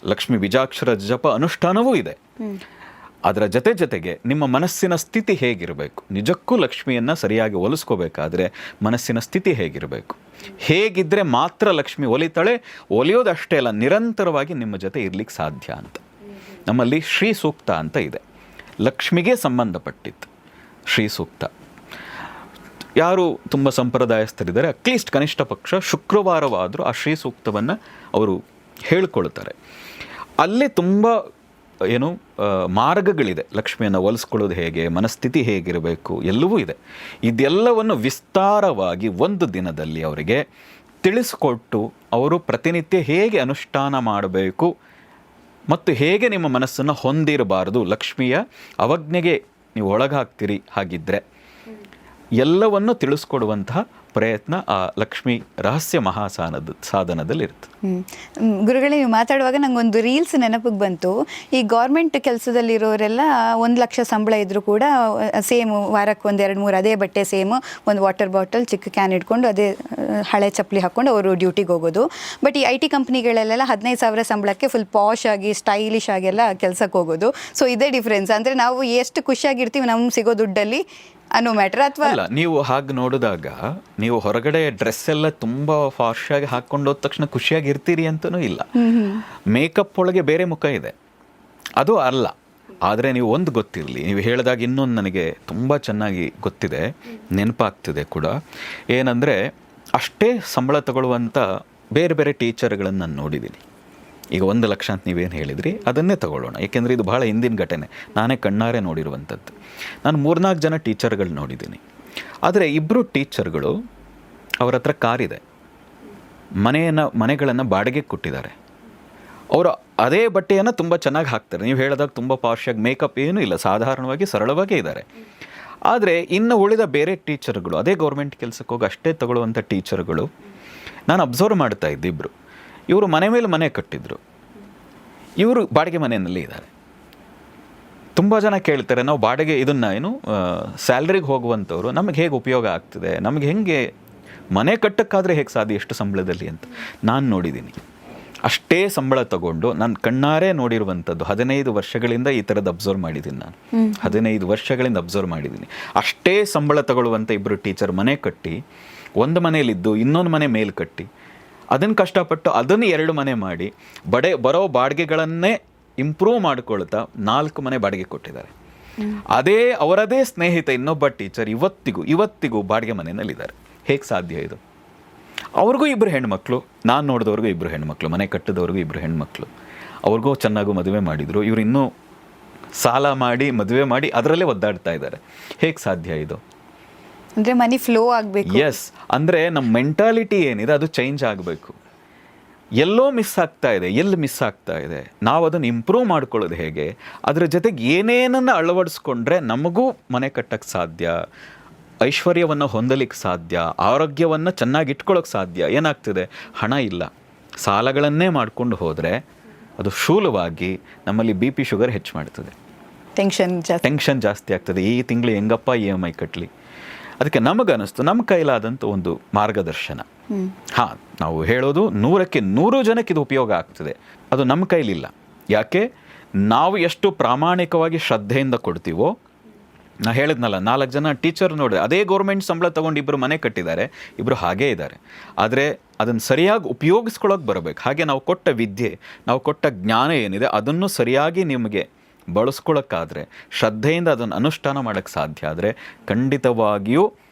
B: ಲಕ್ಷ್ಮಿ ಬೀಜಾಕ್ಷರ ಜಪ ಅನುಷ್ಠಾನವೂ ಇದೆ. ಅದರ ಜೊತೆಗೆ ನಿಮ್ಮ ಮನಸ್ಸಿನ ಸ್ಥಿತಿ ಹೇಗಿರಬೇಕು, ನಿಜಕ್ಕೂ ಲಕ್ಷ್ಮಿಯನ್ನು ಸರಿಯಾಗಿ ಒಲಿಸ್ಕೋಬೇಕಾದ್ರೆ ಮನಸ್ಸಿನ ಸ್ಥಿತಿ ಹೇಗಿರಬೇಕು, ಹೇಗಿದ್ದರೆ ಮಾತ್ರ ಲಕ್ಷ್ಮಿ ಒಲಿತಾಳೆ. ಒಲಿಯೋದಷ್ಟೇ ಅಲ್ಲ, ನಿರಂತರವಾಗಿ ನಿಮ್ಮ ಜೊತೆ ಇರ್ಲಿಕ್ಕೆ ಸಾಧ್ಯ ಅಂತ. ನಮ್ಮಲ್ಲಿ ಶ್ರೀ ಸೂಕ್ತ ಅಂತ ಇದೆ, ಲಕ್ಷ್ಮಿಗೆ ಸಂಬಂಧಪಟ್ಟಿತ್ತು ಶ್ರೀ ಸೂಕ್ತ. ಯಾರು ತುಂಬ ಸಂಪ್ರದಾಯಸ್ಥರಿದ್ದಾರೆ, ಅಟ್ಲೀಸ್ಟ್ ಕನಿಷ್ಠ ಪಕ್ಷ ಶುಕ್ರವಾರವಾದರೂ ಆ ಶ್ರೀ ಸೂಕ್ತವನ್ನು ಅವರು ಹೇಳ್ಕೊಳ್ತಾರೆ. ಅಲ್ಲಿ ತುಂಬ ಮಾರ್ಗಗಳಿದೆ, ಲಕ್ಷ್ಮಿಯನ್ನು ಒಲಿಸ್ಕೊಳ್ಳೋದು ಹೇಗೆ, ಮನಸ್ಥಿತಿ ಹೇಗಿರಬೇಕು, ಎಲ್ಲವೂ ಇದೆ. ಇದೆಲ್ಲವನ್ನು ವಿಸ್ತಾರವಾಗಿ ಒಂದು ದಿನದಲ್ಲಿ ಅವರಿಗೆ ತಿಳಿಸ್ಕೊಟ್ಟು ಅವರು ಪ್ರತಿನಿತ್ಯ ಹೇಗೆ ಅನುಷ್ಠಾನ ಮಾಡಬೇಕು ಮತ್ತು ಹೇಗೆ ನಿಮ್ಮ ಮನಸ್ಸನ್ನು ಹೊಂದಿರಬಾರ್ದು, ಲಕ್ಷ್ಮಿಯ ಅವಜ್ಞೆಗೆ ನೀವು ಒಳಗಾಗ್ತೀರಿ ಹಾಗಿದ್ದರೆ, ಎಲ್ಲವನ್ನು ತಿಳಿಸ್ಕೊಡುವಂತಹ ಪ್ರಯತ್ನ ಆ ಲಕ್ಷ್ಮಿ ರಹಸ್ಯ ಸಾಧನದಲ್ಲಿರುತ್ತೆ.
A: ಗುರುಗಳೇ, ನೀವು ಮಾತಾಡುವಾಗ ನಂಗೊಂದು ರೀಲ್ಸ್ ನೆನಪಿಗೆ ಬಂತು. ಈ ಗೌರ್ಮೆಂಟ್ ಕೆಲಸದಲ್ಲಿರೋರೆಲ್ಲ 1 ಲಕ್ಷ ಸಂಬಳ ಇದ್ದರೂ ಕೂಡ ಸೇಮ್ ವಾರಕ್ಕೆ 1-2-3 ಅದೇ ಬಟ್ಟೆ, ಸೇಮ್ ಒಂದು ವಾಟರ್ ಬಾಟಲ್, ಚಿಕ್ಕ ಕ್ಯಾನ್ ಇಟ್ಕೊಂಡು ಅದೇ ಹಳೆ ಚಪ್ಪಲಿ ಹಾಕ್ಕೊಂಡು ಅವರು ಡ್ಯೂಟಿಗೆ ಹೋಗೋದು. ಬಟ್ ಈ IT ಕಂಪ್ನಿಗಳಲ್ಲೆಲ್ಲ 15,000 ಸಂಬಳಕ್ಕೆ ಫುಲ್ ಪಾಶ್ ಆಗಿ ಸ್ಟೈಲಿಶ್ ಆಗೆಲ್ಲ ಕೆಲಸಕ್ಕೆ ಹೋಗೋದು. ಸೊ ಇದೇ ಡಿಫ್ರೆನ್ಸ್. ಅಂದರೆ ನಾವು ಎಷ್ಟು ಖುಷಿಯಾಗಿರ್ತೀವಿ ನಮ್ಗೆ ಸಿಗೋ ದುಡ್ಡಲ್ಲಿ ಅನ್ನೋ ಮ್ಯಾಟ್ರ್, ಅಥವಾ
B: ಅಲ್ಲ? ನೀವು ಹಾಗೆ ನೋಡಿದಾಗ ನೀವು ಹೊರಗಡೆ ಡ್ರೆಸ್ ಎಲ್ಲ ತುಂಬ ಫಾಸ್ಟಾಗಿ ಹಾಕ್ಕೊಂಡು ಹೋದ ತಕ್ಷಣ ಖುಷಿಯಾಗಿ ಇರ್ತೀರಿ ಅಂತಲೂ ಇಲ್ಲ. ಮೇಕಪ್ ಒಳಗೆ ಬೇರೆ ಮುಖ ಇದೆ, ಅದು ಅಲ್ಲ. ಆದರೆ ನೀವು ಒಂದು ಗೊತ್ತಿರಲಿ, ನೀವು ಹೇಳಿದಾಗ ಇನ್ನೊಂದು ನನಗೆ ತುಂಬ ಚೆನ್ನಾಗಿ ಗೊತ್ತಿದೆ, ನೆನಪಾಗ್ತಿದೆ ಕೂಡ. ಏನಂದರೆ, ಅಷ್ಟೇ ಸಂಬಳ ತಗೊಳ್ಳುವಂಥ ಬೇರೆ ಬೇರೆ ಟೀಚರ್ಗಳನ್ನು ನಾನು ನೋಡಿದ್ದೀನಿ. ಈಗ 1 ಲಕ್ಷ ಅಂತ ನೀವೇನು ಹೇಳಿದ್ರಿ, ಅದನ್ನೇ ತಗೊಳ್ಳೋಣ, ಏಕೆಂದರೆ ಇದು ಭಾಳ ಹಿಂದಿನ ಘಟನೆ, ನಾನೇ ಕಣ್ಣಾರೆ ನೋಡಿರುವಂಥದ್ದು. ನಾನು 3-4 ಜನ ಟೀಚರ್ಗಳು ನೋಡಿದ್ದೀನಿ. ಆದರೆ 2 ಟೀಚರ್ಗಳು ಅವ್ರ ಹತ್ರ ಕಾರಿದೆ, ಮನೆಗಳನ್ನು ಬಾಡಿಗೆ ಕೊಟ್ಟಿದ್ದಾರೆ. ಅವರು ಅದೇ ಬಟ್ಟೆಯನ್ನು ತುಂಬ ಚೆನ್ನಾಗಿ ಹಾಕ್ತಾರೆ. ನೀವು ಹೇಳಿದಾಗ ತುಂಬ ಪಾಶ್ಯಾಗಿ, ಮೇಕಪ್ ಏನೂ ಇಲ್ಲ, ಸಾಧಾರಣವಾಗಿ ಸರಳವಾಗೇ ಇದ್ದಾರೆ. ಆದರೆ ಇನ್ನು ಉಳಿದ ಬೇರೆ ಟೀಚರ್ಗಳು, ಅದೇ ಗೌರ್ಮೆಂಟ್ ಕೆಲಸಕ್ಕೆ ಹೋಗಿ ಅಷ್ಟೇ ತಗೊಳ್ಳುವಂಥ ಟೀಚರ್ಗಳು, ನಾನು ಅಬ್ಸರ್ವ್ ಮಾಡ್ತಾ ಇದ್ದೆ. ಇವರು ಮನೆ ಮೇಲೆ ಮನೆ ಕಟ್ಟಿದ್ರು, ಇವರು ಬಾಡಿಗೆ ಮನೆಯಲ್ಲಿ ಇದ್ದಾರೆ. ತುಂಬ ಜನ ಕೇಳ್ತಾರೆ, ನಾವು ಬಾಡಿಗೆ ಇದನ್ನು ಸ್ಯಾಲ್ರಿಗೆ ಹೋಗುವಂಥವ್ರು ನಮಗೆ ಹೇಗೆ ಉಪಯೋಗ ಆಗ್ತದೆ, ನಮಗೆ ಹೆಂಗೆ ಮನೆ ಕಟ್ಟಕ್ಕಾದರೆ ಹೇಗೆ ಸಾಧ್ಯ ಎಷ್ಟು ಸಂಬಳದಲ್ಲಿ ಅಂತ. ನಾನು ನೋಡಿದ್ದೀನಿ, ಅಷ್ಟೇ ಸಂಬಳ ತಗೊಂಡು ನಾನು ಕಣ್ಣಾರೆ ನೋಡಿರುವಂಥದ್ದು. 15 ವರ್ಷಗಳಿಂದ ಈ ಥರದ್ದು ಅಬ್ಸರ್ವ್ ಮಾಡಿದ್ದೀನಿ ನಾನು. 15 ವರ್ಷಗಳಿಂದ ಅಬ್ಸರ್ವ್ ಮಾಡಿದ್ದೀನಿ. ಅಷ್ಟೇ ಸಂಬಳ ತಗೊಳ್ಳುವಂಥ 2 ಟೀಚರ್ ಮನೆ ಕಟ್ಟಿ, ಒಂದು ಮನೆಯಲ್ಲಿದ್ದು ಇನ್ನೊಂದು ಮನೆ ಮೇಲೆ ಕಟ್ಟಿ, ಅದನ್ನು ಕಷ್ಟಪಟ್ಟು ಅದನ್ನು 2 ಮನೆ ಮಾಡಿ ಬರೋ ಬಾಡಿಗೆಗಳನ್ನೇ ಇಂಪ್ರೂವ್ ಮಾಡ್ಕೊಳ್ತಾ 4 ಮನೆ ಬಾಡಿಗೆ ಕೊಟ್ಟಿದ್ದಾರೆ. ಅದೇ ಅವರದೇ ಸ್ನೇಹಿತ ಇನ್ನೊಬ್ಬ ಟೀಚರ್ ಇವತ್ತಿಗೂ ಬಾಡಿಗೆ ಮನೆಯಲ್ಲಿದ್ದಾರೆ. ಹೇಗೆ ಸಾಧ್ಯ ಇದು? ಅವ್ರಿಗೂ 2 ಹೆಣ್ಮಕ್ಳು, ನಾನು ನೋಡಿದವ್ರಿಗೂ 2 ಹೆಣ್ಮಕ್ಳು, ಮನೆ ಕಟ್ಟಿದವ್ರಿಗೂ 2 ಹೆಣ್ಮಕ್ಳು. ಅವ್ರಿಗೂ ಚೆನ್ನಾಗೂ ಮದುವೆ ಮಾಡಿದರು. ಇವರು ಇನ್ನೂ ಸಾಲ ಮಾಡಿ ಮದುವೆ ಮಾಡಿ ಅದರಲ್ಲೇ ಒದ್ದಾಡ್ತಾ ಇದ್ದಾರೆ. ಹೇಗೆ ಸಾಧ್ಯ ಇದು?
A: ಅಂದರೆ ಮನಿ ಫ್ಲೋ ಆಗಬೇಕು.
B: ಎಸ್, ಅಂದರೆ ನಮ್ಮ ಮೆಂಟಾಲಿಟಿ ಏನಿದೆ ಅದು ಚೇಂಜ್ ಆಗಬೇಕು. ಎಲ್ಲೋ ಮಿಸ್ ಆಗ್ತಾ ಇದೆ, ಎಲ್ಲಿ ಮಿಸ್ ಆಗ್ತಾ ಇದೆ, ನಾವು ಅದನ್ನು ಇಂಪ್ರೂವ್ ಮಾಡ್ಕೊಳ್ಳೋದು ಹೇಗೆ, ಅದರ ಜೊತೆಗೆ ಏನೇನನ್ನು ಅಳವಡಿಸ್ಕೊಂಡ್ರೆ ನಮಗೂ ಮನೆ ಕಟ್ಟಕ್ಕೆ ಸಾಧ್ಯ, ಐಶ್ವರ್ಯವನ್ನು ಹೊಂದಲಿಕ್ಕೆ ಸಾಧ್ಯ, ಆರೋಗ್ಯವನ್ನು ಚೆನ್ನಾಗಿ ಇಟ್ಕೊಳ್ಳೋಕೆ ಸಾಧ್ಯ. ಏನಾಗ್ತಿದೆ, ಹಣ ಇಲ್ಲ, ಸಾಲಗಳನ್ನೇ ಮಾಡಿಕೊಂಡು ಹೋದರೆ ಅದು ಶೂಲವಾಗಿ ನಮ್ಮಲ್ಲಿ BP ಶುಗರ್ ಹೆಚ್ಚು ಮಾಡ್ತದೆ, ಟೆನ್ಷನ್ ಜಾಸ್ತಿ ಆಗ್ತದೆ. ಈ ತಿಂಗಳು ಹೆಂಗಪ್ಪ EMI ಕಟ್ಟಲಿ. ಅದಕ್ಕೆ ನಮಗನ್ನಿಸ್ತು ನಮ್ಮ ಕೈಲಾದಂಥ ಒಂದು ಮಾರ್ಗದರ್ಶನ. ಹಾಂ, ನಾವು ಹೇಳೋದು 100ಕ್ಕೆ 100 ಜನಕ್ಕೆ ಇದು ಉಪಯೋಗ ಆಗ್ತದೆ. ಅದು ನಮ್ಮ ಕೈಲಿಲ್ಲ. ಯಾಕೆ? ನಾವು ಎಷ್ಟು ಪ್ರಾಮಾಣಿಕವಾಗಿ ಶ್ರದ್ಧೆಯಿಂದ ಕೊಡ್ತೀವೋ. ನಾ ಹೇಳಿದ್ನಲ್ಲ, 4 ಜನ ಟೀಚರ್ ನೋಡಿದ್ರೆ ಅದೇ ಗೌರ್ಮೆಂಟ್ ಸಂಬಳ ತೊಗೊಂಡು ಇಬ್ಬರು ಮನೆ ಕಟ್ಟಿದ್ದಾರೆ, ಇಬ್ಬರು ಹಾಗೇ ಇದ್ದಾರೆ. ಆದರೆ ಅದನ್ನು ಸರಿಯಾಗಿ ಉಪಯೋಗಿಸ್ಕೊಳ್ಳೋಕೆ ಬರಬೇಕು. ಹಾಗೆ ನಾವು ಕೊಟ್ಟ ವಿದ್ಯೆ, ನಾವು ಕೊಟ್ಟ ಜ್ಞಾನ ಏನಿದೆ ಅದನ್ನು ಸರಿಯಾಗಿ ನಿಮಗೆ ಬಳಸ್ಕೊಳ್ಳೋಕ್ಕಾದರೆ, ಶ್ರದ್ಧೆಯಿಂದ ಅದನ್ನು ಅನುಷ್ಠಾನ ಮಾಡೋಕ್ಕೆ ಸಾಧ್ಯ ಆದರೆ ಖಂಡಿತವಾಗಿಯೂ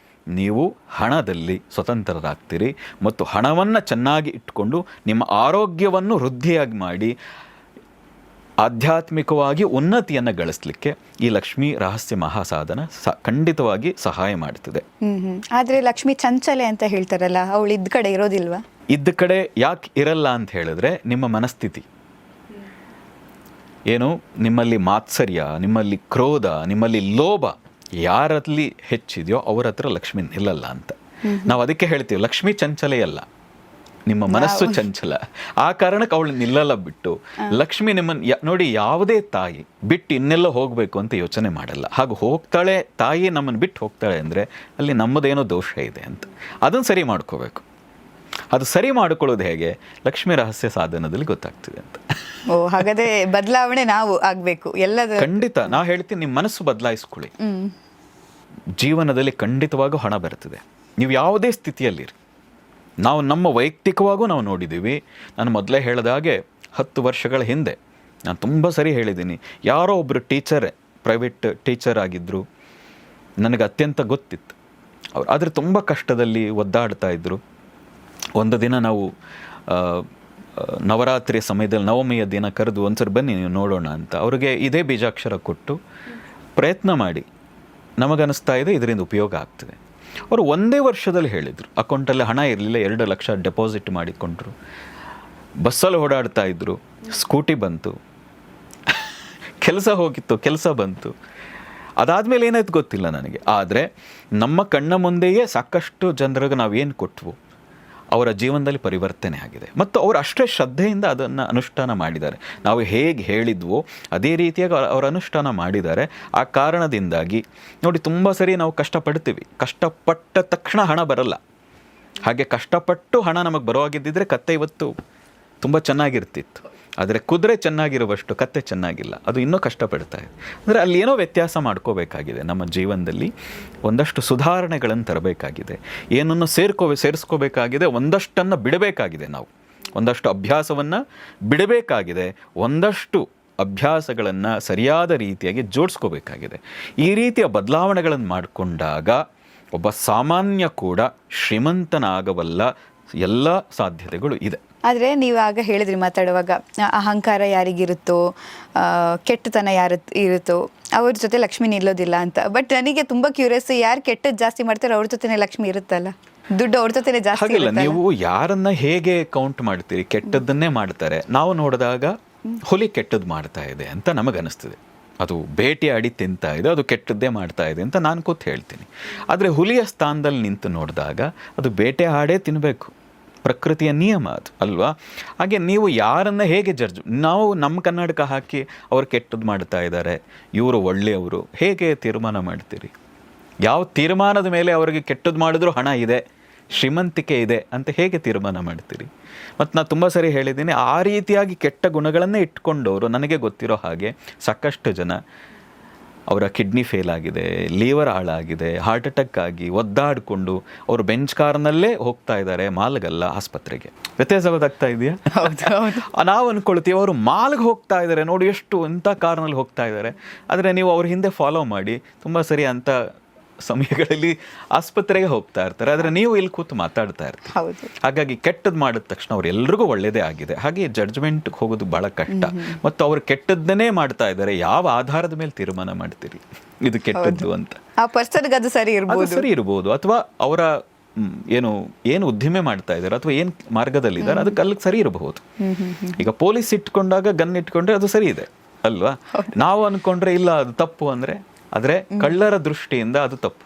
B: ನೀವು ಹಣದಲ್ಲಿ ಸ್ವತಂತ್ರರಾಗ್ತೀರಿ. ಮತ್ತು ಹಣವನ್ನು ಚೆನ್ನಾಗಿ ಇಟ್ಕೊಂಡು ನಿಮ್ಮ ಆರೋಗ್ಯವನ್ನು ವೃದ್ಧಿಯಾಗಿ ಮಾಡಿ ಆಧ್ಯಾತ್ಮಿಕವಾಗಿ ಉನ್ನತಿಯನ್ನು ಗಳಿಸಲಿಕ್ಕೆ ಈ ಲಕ್ಷ್ಮೀ ರಹಸ್ಯ ಮಹಾಸಾಧನ ಖಂಡಿತವಾಗಿ ಸಹಾಯ ಮಾಡ್ತಿದೆ.
A: ಆದರೆ ಲಕ್ಷ್ಮಿ ಚಂಚಲೆ ಅಂತ ಹೇಳ್ತಾರಲ್ಲ, ಅವಳು ಇದ್ದ ಕಡೆ ಇರೋದಿಲ್ವಾ?
B: ಇದ್ದ ಕಡೆ ಯಾಕೆ ಇರಲ್ಲ ಅಂತ ಹೇಳಿದ್ರೆ, ನಿಮ್ಮ ಮನಸ್ಥಿತಿ ಏನು, ನಿಮ್ಮಲ್ಲಿ ಮಾತ್ಸರ್ಯ, ನಿಮ್ಮಲ್ಲಿ ಕ್ರೋಧ, ನಿಮ್ಮಲ್ಲಿ ಲೋಭ ಯಾರಲ್ಲಿ ಹೆಚ್ಚಿದೆಯೋ ಅವರ ಹತ್ರ ಲಕ್ಷ್ಮಿ ನಿಲ್ಲಲ್ಲ ಅಂತ ನಾವು ಅದಕ್ಕೆ ಹೇಳ್ತೀವಿ. ಲಕ್ಷ್ಮಿ ಚಂಚಲೆಯಲ್ಲ, ನಿಮ್ಮ ಮನಸ್ಸು ಚಂಚಲ. ಆ ಕಾರಣಕ್ಕೆ ಅವಳು ನಿಲ್ಲಲ್ಲ ಬಿಟ್ಟು. ಲಕ್ಷ್ಮಿ ನಿಮ್ಮನ್ನು ನೋಡಿ, ಯಾವುದೇ ತಾಯಿ ಬಿಟ್ಟು ಇನ್ನೆಲ್ಲ ಹೋಗಬೇಕು ಅಂತ ಯೋಚನೆ ಮಾಡಲ್ಲ. ಹಾಗೂ ಹೋಗ್ತಾಳೆ ತಾಯಿ ನಮ್ಮನ್ನು ಬಿಟ್ಟು ಹೋಗ್ತಾಳೆ ಅಂದರೆ ಅಲ್ಲಿ ನಮ್ಮದೇನೋ ದೋಷ ಇದೆ ಅಂತ. ಅದನ್ನು ಸರಿ ಮಾಡ್ಕೋಬೇಕು. ಅದು ಸರಿ ಮಾಡ್ಕೊಳ್ಳೋದು ಹೇಗೆ, ಲಕ್ಷ್ಮೀ ರಹಸ್ಯ ಸಾಧನದಲ್ಲಿ ಗೊತ್ತಾಗ್ತದೆ ಅಂತ.
A: ಹಾಗಾದ್ರೆ ಬದಲಾವಣೆ ನಾವು ಆಗಬೇಕು ಎಲ್ಲದ.
B: ಖಂಡಿತ ನಾ ಹೇಳ್ತೀನಿ, ನಿಮ್ಮ ಮನಸ್ಸು ಬದಲಾಯಿಸ್ಕೊಳ್ಳಿ. ಜೀವನದಲ್ಲಿ ಖಂಡಿತವಾಗೂ ಹಣ ಬರ್ತದೆ, ನೀವು ಯಾವುದೇ ಸ್ಥಿತಿಯಲ್ಲಿರಿ. ನಾವು ನಮ್ಮ ವೈಯಕ್ತಿಕವಾಗೂ ನಾವು ನೋಡಿದ್ದೀವಿ. ನಾನು ಮೊದಲೇ ಹೇಳಿದ ಹಾಗೆ 10 ವರ್ಷಗಳ ಹಿಂದೆ ನಾನು ತುಂಬ ಸರಿ ಹೇಳಿದ್ದೀನಿ, ಯಾರೋ ಒಬ್ಬರು ಟೀಚರೇ, ಪ್ರೈವೇಟ್ ಟೀಚರ್ ಆಗಿದ್ದರು, ನನಗೆ ಅತ್ಯಂತ ಗೊತ್ತಿತ್ತು. ಅವರು ಆದರೆ ತುಂಬ ಕಷ್ಟದಲ್ಲಿ ಒದ್ದಾಡ್ತಾ ಇದ್ದರು. ಒಂದು ದಿನ ನಾವು ನವರಾತ್ರಿಯ ಸಮಯದಲ್ಲಿ ನವಮಿಯ ದಿನ ಕರೆದು ಒಂದ್ಸರಿ ಬನ್ನಿ ನೀವು ನೋಡೋಣ ಅಂತ ಅವ್ರಿಗೆ ಇದೇ ಬೀಜಾಕ್ಷರ ಕೊಟ್ಟು ಪ್ರಯತ್ನ ಮಾಡಿ, ನಮಗನ್ನಿಸ್ತಾ ಇದೆ ಇದರಿಂದ ಉಪಯೋಗ ಆಗ್ತದೆ. ಅವರು ಒಂದೇ ವರ್ಷದಲ್ಲಿ ಹೇಳಿದರು, ಅಕೌಂಟಲ್ಲಿ ಹಣ ಇರಲಿಲ್ಲ, 2 ಲಕ್ಷ ಡೆಪಾಸಿಟ್ ಮಾಡಿಕೊಂಡ್ರು, ಬಸ್ಸಲ್ಲಿ ಓಡಾಡ್ತಾ ಇದ್ದರು, ಸ್ಕೂಟಿ ಬಂತು, ಕೆಲಸ ಹೋಗಿತ್ತು, ಕೆಲಸ ಬಂತು. ಅದಾದಮೇಲೆ ಏನಾಯ್ತು ಗೊತ್ತಿಲ್ಲ ನನಗೆ. ಆದರೆ ನಮ್ಮ ಕಣ್ಣ ಮುಂದೆಯೇ ಸಾಕಷ್ಟು ಜನರಿಗೆ ನಾವೇನು ಕೊಟ್ವು ಅವರ ಜೀವನದಲ್ಲಿ ಪರಿವರ್ತನೆ ಆಗಿದೆ. ಮತ್ತು ಅವರು ಅಷ್ಟೇ ಶ್ರದ್ಧೆಯಿಂದ ಅದನ್ನು ಅನುಷ್ಠಾನ ಮಾಡಿದ್ದಾರೆ. ನಾವು ಹೇಗೆ ಹೇಳಿದ್ವೋ ಅದೇ ರೀತಿಯಾಗಿ ಅವರು ಅನುಷ್ಠಾನ ಮಾಡಿದ್ದಾರೆ. ಆ ಕಾರಣದಿಂದಾಗಿ ನೋಡಿ, ತುಂಬ ಸರಿ ನಾವು ಕಷ್ಟಪಡ್ತೀವಿ, ಕಷ್ಟಪಟ್ಟ ತಕ್ಷಣ ಹಣ ಬರಲ್ಲ. ಹಾಗೆ ಕಷ್ಟಪಟ್ಟು ಹಣ ನಮಗೆ ಬರುವಾಗಿದ್ದಿದ್ರೆ ಕತ್ತೆ ಇವತ್ತು ತುಂಬ ಚೆನ್ನಾಗಿರ್ತಿತ್ತು. ಆದರೆ ಕುದುರೆ ಚೆನ್ನಾಗಿರುವಷ್ಟು ಕತ್ತೆ ಚೆನ್ನಾಗಿಲ್ಲ, ಅದು ಇನ್ನೂ ಕಷ್ಟಪಡ್ತಾ ಇದೆ. ಅಂದರೆ ಅಲ್ಲಿ ಏನೋ ವ್ಯತ್ಯಾಸ ಮಾಡ್ಕೋಬೇಕಾಗಿದೆ. ನಮ್ಮ ಜೀವನದಲ್ಲಿ ಒಂದಷ್ಟು ಸುಧಾರಣೆಗಳನ್ನು ತರಬೇಕಾಗಿದೆ, ಏನನ್ನು ಸೇರಿಸ್ಕೋಬೇಕಾಗಿದೆ, ಒಂದಷ್ಟನ್ನು ಬಿಡಬೇಕಾಗಿದೆ. ನಾವು ಒಂದಷ್ಟು ಅಭ್ಯಾಸವನ್ನು ಬಿಡಬೇಕಾಗಿದೆ, ಒಂದಷ್ಟು ಅಭ್ಯಾಸಗಳನ್ನು ಸರಿಯಾದ ರೀತಿಯಾಗಿ ಜೋಡಿಸ್ಕೋಬೇಕಾಗಿದೆ. ಈ ರೀತಿಯ ಬದಲಾವಣೆಗಳನ್ನು ಮಾಡಿಕೊಂಡಾಗ ಒಬ್ಬ ಸಾಮಾನ್ಯ ಕೂಡ ಶ್ರೀಮಂತನಾಗಬಲ್ಲ ಎಲ್ಲ ಸಾಧ್ಯತೆಗಳು ಇದೆ.
A: ಆದರೆ ನೀವು ಆಗ ಹೇಳಿದ್ರಿ ಮಾತಾಡುವಾಗ, ಅಹಂಕಾರ ಯಾರಿಗಿರುತ್ತೋ, ಕೆಟ್ಟತನ ಇರುತ್ತೋ ಅವ್ರ ಜೊತೆ ಲಕ್ಷ್ಮಿ ನಿಲ್ಲೋದಿಲ್ಲ ಅಂತ. ಬಟ್ ನನಗೆ ತುಂಬ ಕ್ಯೂರಿಯಸ್, ಯಾರು ಕೆಟ್ಟದ್ದು ಜಾಸ್ತಿ ಮಾಡ್ತಾರೆ ಅವ್ರ ಜೊತೆನೇ ಲಕ್ಷ್ಮಿ ಇರುತ್ತಲ್ಲ, ದುಡ್ಡು ಅವ್ರ ಜೊತೆನೇ ಜಾಸ್ತಿ
B: ಇಲ್ಲ. ನೀವು ಯಾರನ್ನ ಹೇಗೆ ಕೌಂಟ್ ಮಾಡ್ತೀರಿ, ಕೆಟ್ಟದ್ದನ್ನೇ ಮಾಡ್ತಾರೆ. ನಾವು ನೋಡಿದಾಗ ಹುಲಿ ಕೆಟ್ಟದ್ದು ಮಾಡ್ತಾ ಇದೆ ಅಂತ ನಮಗನ್ನಿಸ್ತದೆ, ಅದು ಬೇಟೆ ಆಡಿ ತಿಂತಾ ಇದೆ, ಅದು ಕೆಟ್ಟದ್ದೇ ಮಾಡ್ತಾ ಇದೆ ಅಂತ ನಾನು ಕೂತು ಹೇಳ್ತೀನಿ. ಆದರೆ ಹುಲಿಯ ಸ್ಥಾನದಲ್ಲಿ ನಿಂತು ನೋಡಿದಾಗ ಅದು ಬೇಟೆ ಆಡೇ ತಿನ್ನಬೇಕು, ಪ್ರಕೃತಿಯ ನಿಯಮ ಅದು ಅಲ್ವಾ. ಹಾಗೆ ನೀವು ಯಾರನ್ನ ಹೇಗೆ ನಾವು ನಮ್ಮ ಕನ್ನಡಕ ಹಾಕಿ ಅವ್ರು ಕೆಟ್ಟದ್ದು ಮಾಡ್ತಾ ಇದ್ದಾರೆ, ಇವರು ಒಳ್ಳೆಯವರು ಹೇಗೆ ತೀರ್ಮಾನ ಮಾಡ್ತೀರಿ? ಯಾವ ತೀರ್ಮಾನದ ಮೇಲೆ ಅವರಿಗೆ ಕೆಟ್ಟದ್ದು ಮಾಡಿದ್ರು ಹಣ ಇದೆ, ಶ್ರೀಮಂತಿಕೆ ಇದೆ ಅಂತ ಹೇಗೆ ತೀರ್ಮಾನ ಮಾಡ್ತೀರಿ? ಮತ್ತು ನಾನು ತುಂಬ ಸರಿ ಹೇಳಿದ್ದೀನಿ, ಆ ರೀತಿಯಾಗಿ ಕೆಟ್ಟ ಗುಣಗಳನ್ನೇ ಇಟ್ಕೊಂಡವರು ನನಗೆ ಗೊತ್ತಿರೋ ಹಾಗೆ ಸಾಕಷ್ಟು ಜನ ಅವರ ಕಿಡ್ನಿ ಫೇಲ್ ಆಗಿದೆ, ಲೀವರ್ ಹಾಳಾಗಿದೆ, ಹಾರ್ಟ್ ಅಟ್ಯಾಕ್ ಆಗಿ ಒದ್ದಾಡಿಕೊಂಡು ಅವರು ಬೆಂಚ್ ಕಾರ್ನಲ್ಲೇ ಹೋಗ್ತಾ ಇದ್ದಾರೆ, ಮಾಲ್ಗಲ್ಲ ಆಸ್ಪತ್ರೆಗೆ. ವ್ಯತ್ಯಾಸ ಗೊತ್ತಾಗ್ತಾ ಇದೆಯಾ? ನಾವು ಅಂದ್ಕೊಳ್ತೀವಿ ಅವರು ಮಾಲ್ಗೆ ಹೋಗ್ತಾ ಇದ್ದಾರೆ, ನೋಡಿ ಎಷ್ಟು ಇಂಥ ಕಾರ್ನಲ್ಲಿ ಹೋಗ್ತಾ ಇದ್ದಾರೆ. ಆದರೆ ನೀವು ಅವ್ರ ಹಿಂದೆ ಫಾಲೋ ಮಾಡಿ ತುಂಬ ಸರಿ ಅಂಥ ಸಮಯಗಳಲ್ಲಿ ಆಸ್ಪತ್ರೆಗೆ ಹೋಗ್ತಾ ಇರ್ತಾರೆ, ಆದರೆ ನೀವು ಇಲ್ಲಿ ಕೂತು ಮಾತಾಡ್ತಾ ಇರ್ತೀರಿ.
A: ಹೌದು.
B: ಹಾಗಾಗಿ ಕೆಟ್ಟದ್ದು ಮಾಡಿದ ತಕ್ಷಣ ಅವ್ರೆಲ್ರಿಗೂ ಒಳ್ಳೇದೇ ಆಗಿದೆ. ಹಾಗೆ ಜಡ್ಜ್ಮೆಂಟ್ಗೆ ಹೋಗೋದು ಬಹಳ ಕಷ್ಟ. ಮತ್ತು ಅವ್ರು ಕೆಟ್ಟದ್ದನ್ನೇ ಮಾಡ್ತಾ ಇದ್ದಾರೆ, ಯಾವ ಆಧಾರದ ಮೇಲೆ ತೀರ್ಮಾನ ಮಾಡ್ತೀರಿ ಇದು ಕೆಟ್ಟದ್ದು ಅಂತ?
A: ಆ ಪರ್ಸನ್ಗೆ ಅದು ಸರಿ
B: ಇರ್ಬೋದು, ಅಥವಾ ಅವರ ಏನು ಉದ್ದಿಮೆ ಮಾಡ್ತಾ ಇದ್ದಾರೆ ಅಥವಾ ಏನು ಮಾರ್ಗದಲ್ಲಿದ್ದಾರೆ ಅದಕ್ಕೆ ಅಲ್ಲಿಗೆ ಸರಿ ಇರಬಹುದು. ಈಗ ಪೊಲೀಸ್ ಇಟ್ಕೊಂಡಾಗ ಗನ್ ಇಟ್ಕೊಂಡ್ರೆ ಅದು ಸರಿ ಇದೆ ಅಲ್ವಾ? ನಾವು ಅನ್ಕೊಂಡ್ರೆ ಇಲ್ಲ ಅದು ತಪ್ಪು ಆದರೆ ಕಳ್ಳರ ದೃಷ್ಟಿಯಿಂದ ಅದು ತಪ್ಪು.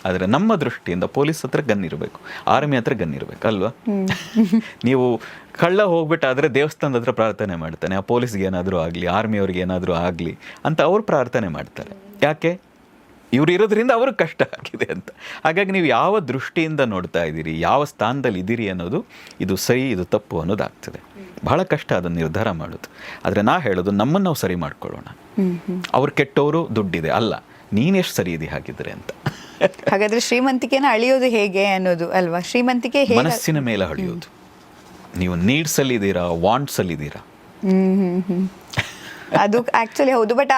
B: ಆದರೆ ನಮ್ಮ ದೃಷ್ಟಿಯಿಂದ ಪೊಲೀಸ್ ಹತ್ರ ಗನ್ ಇರಬೇಕು, ಆರ್ಮಿ ಹತ್ರ ಗನ್ ಇರಬೇಕು ಅಲ್ವಾ? ನೀವು ಕಳ್ಳ ಹೋಗ್ಬಿಟ್ಟಾದ್ರೆ ದೇವಸ್ಥಾನದ ಹತ್ರ ಪ್ರಾರ್ಥನೆ ಮಾಡ್ತಾನೆ, ಆ ಪೊಲೀಸ್ಗೆ ಏನಾದರೂ ಆಗಲಿ, ಆರ್ಮಿಯವ್ರಿಗೆ ಏನಾದರೂ ಆಗಲಿ ಅಂತ ಅವ್ರು ಪ್ರಾರ್ಥನೆ ಮಾಡ್ತಾರೆ. ಯಾಕೆ? ಇವ್ರು ಇರೋದ್ರಿಂದ ಅವ್ರಿಗೆ ಕಷ್ಟ ಆಗಿದೆ ಅಂತ. ಹಾಗಾಗಿ ನೀವು ಯಾವ ದೃಷ್ಟಿಯಿಂದ ನೋಡ್ತಾ ಇದ್ದೀರಿ, ಯಾವ ಸ್ಥಾನದಲ್ಲಿ ಇದ್ದೀರಿ ಅನ್ನೋದು, ಇದು ಸರಿ ಇದು ತಪ್ಪು ಅನ್ನೋದಾಗ್ತದೆ. ಬಹಳ ಕಷ್ಟ ಅದನ್ನು ನಿರ್ಧಾರ ಮಾಡೋದು. ಆದರೆ ನಾ ಹೇಳೋದು ನಮ್ಮನ್ನು ನಾವು ಸರಿ ಮಾಡ್ಕೊಳ್ಳೋಣ. ಅವ್ರು ಕೆಟ್ಟವರು, ದುಡ್ಡಿದೆ ಅಲ್ಲ, ನೀನೆಷ್ಟು ಸರಿ ಇದೆ ಹಾಗಿದ್ರೆ ಅಂತ.
A: ಹಾಗಾದ್ರೆ ಶ್ರೀಮಂತಿಕೆನ ಅಳಿಯೋದು ಹೇಗೆ ಅನ್ನೋದು ಅಲ್ವಾ? ಶ್ರೀಮಂತಿಕೆ
B: ಮನಸ್ಸಿನ ಮೇಲೆ ಅಳಿಯೋದು. ನೀವು ನೀಡ್ಸ್ ಅಲ್ಲಿ ಇದ್ದೀರಾ, ವಾಂಟ್ಸ್ ಅಲ್ಲಿ ಇದ್ದೀರಾ?
A: ಅದು ಆಕ್ಚುಲಿ ಹೌದು. ಬಟ್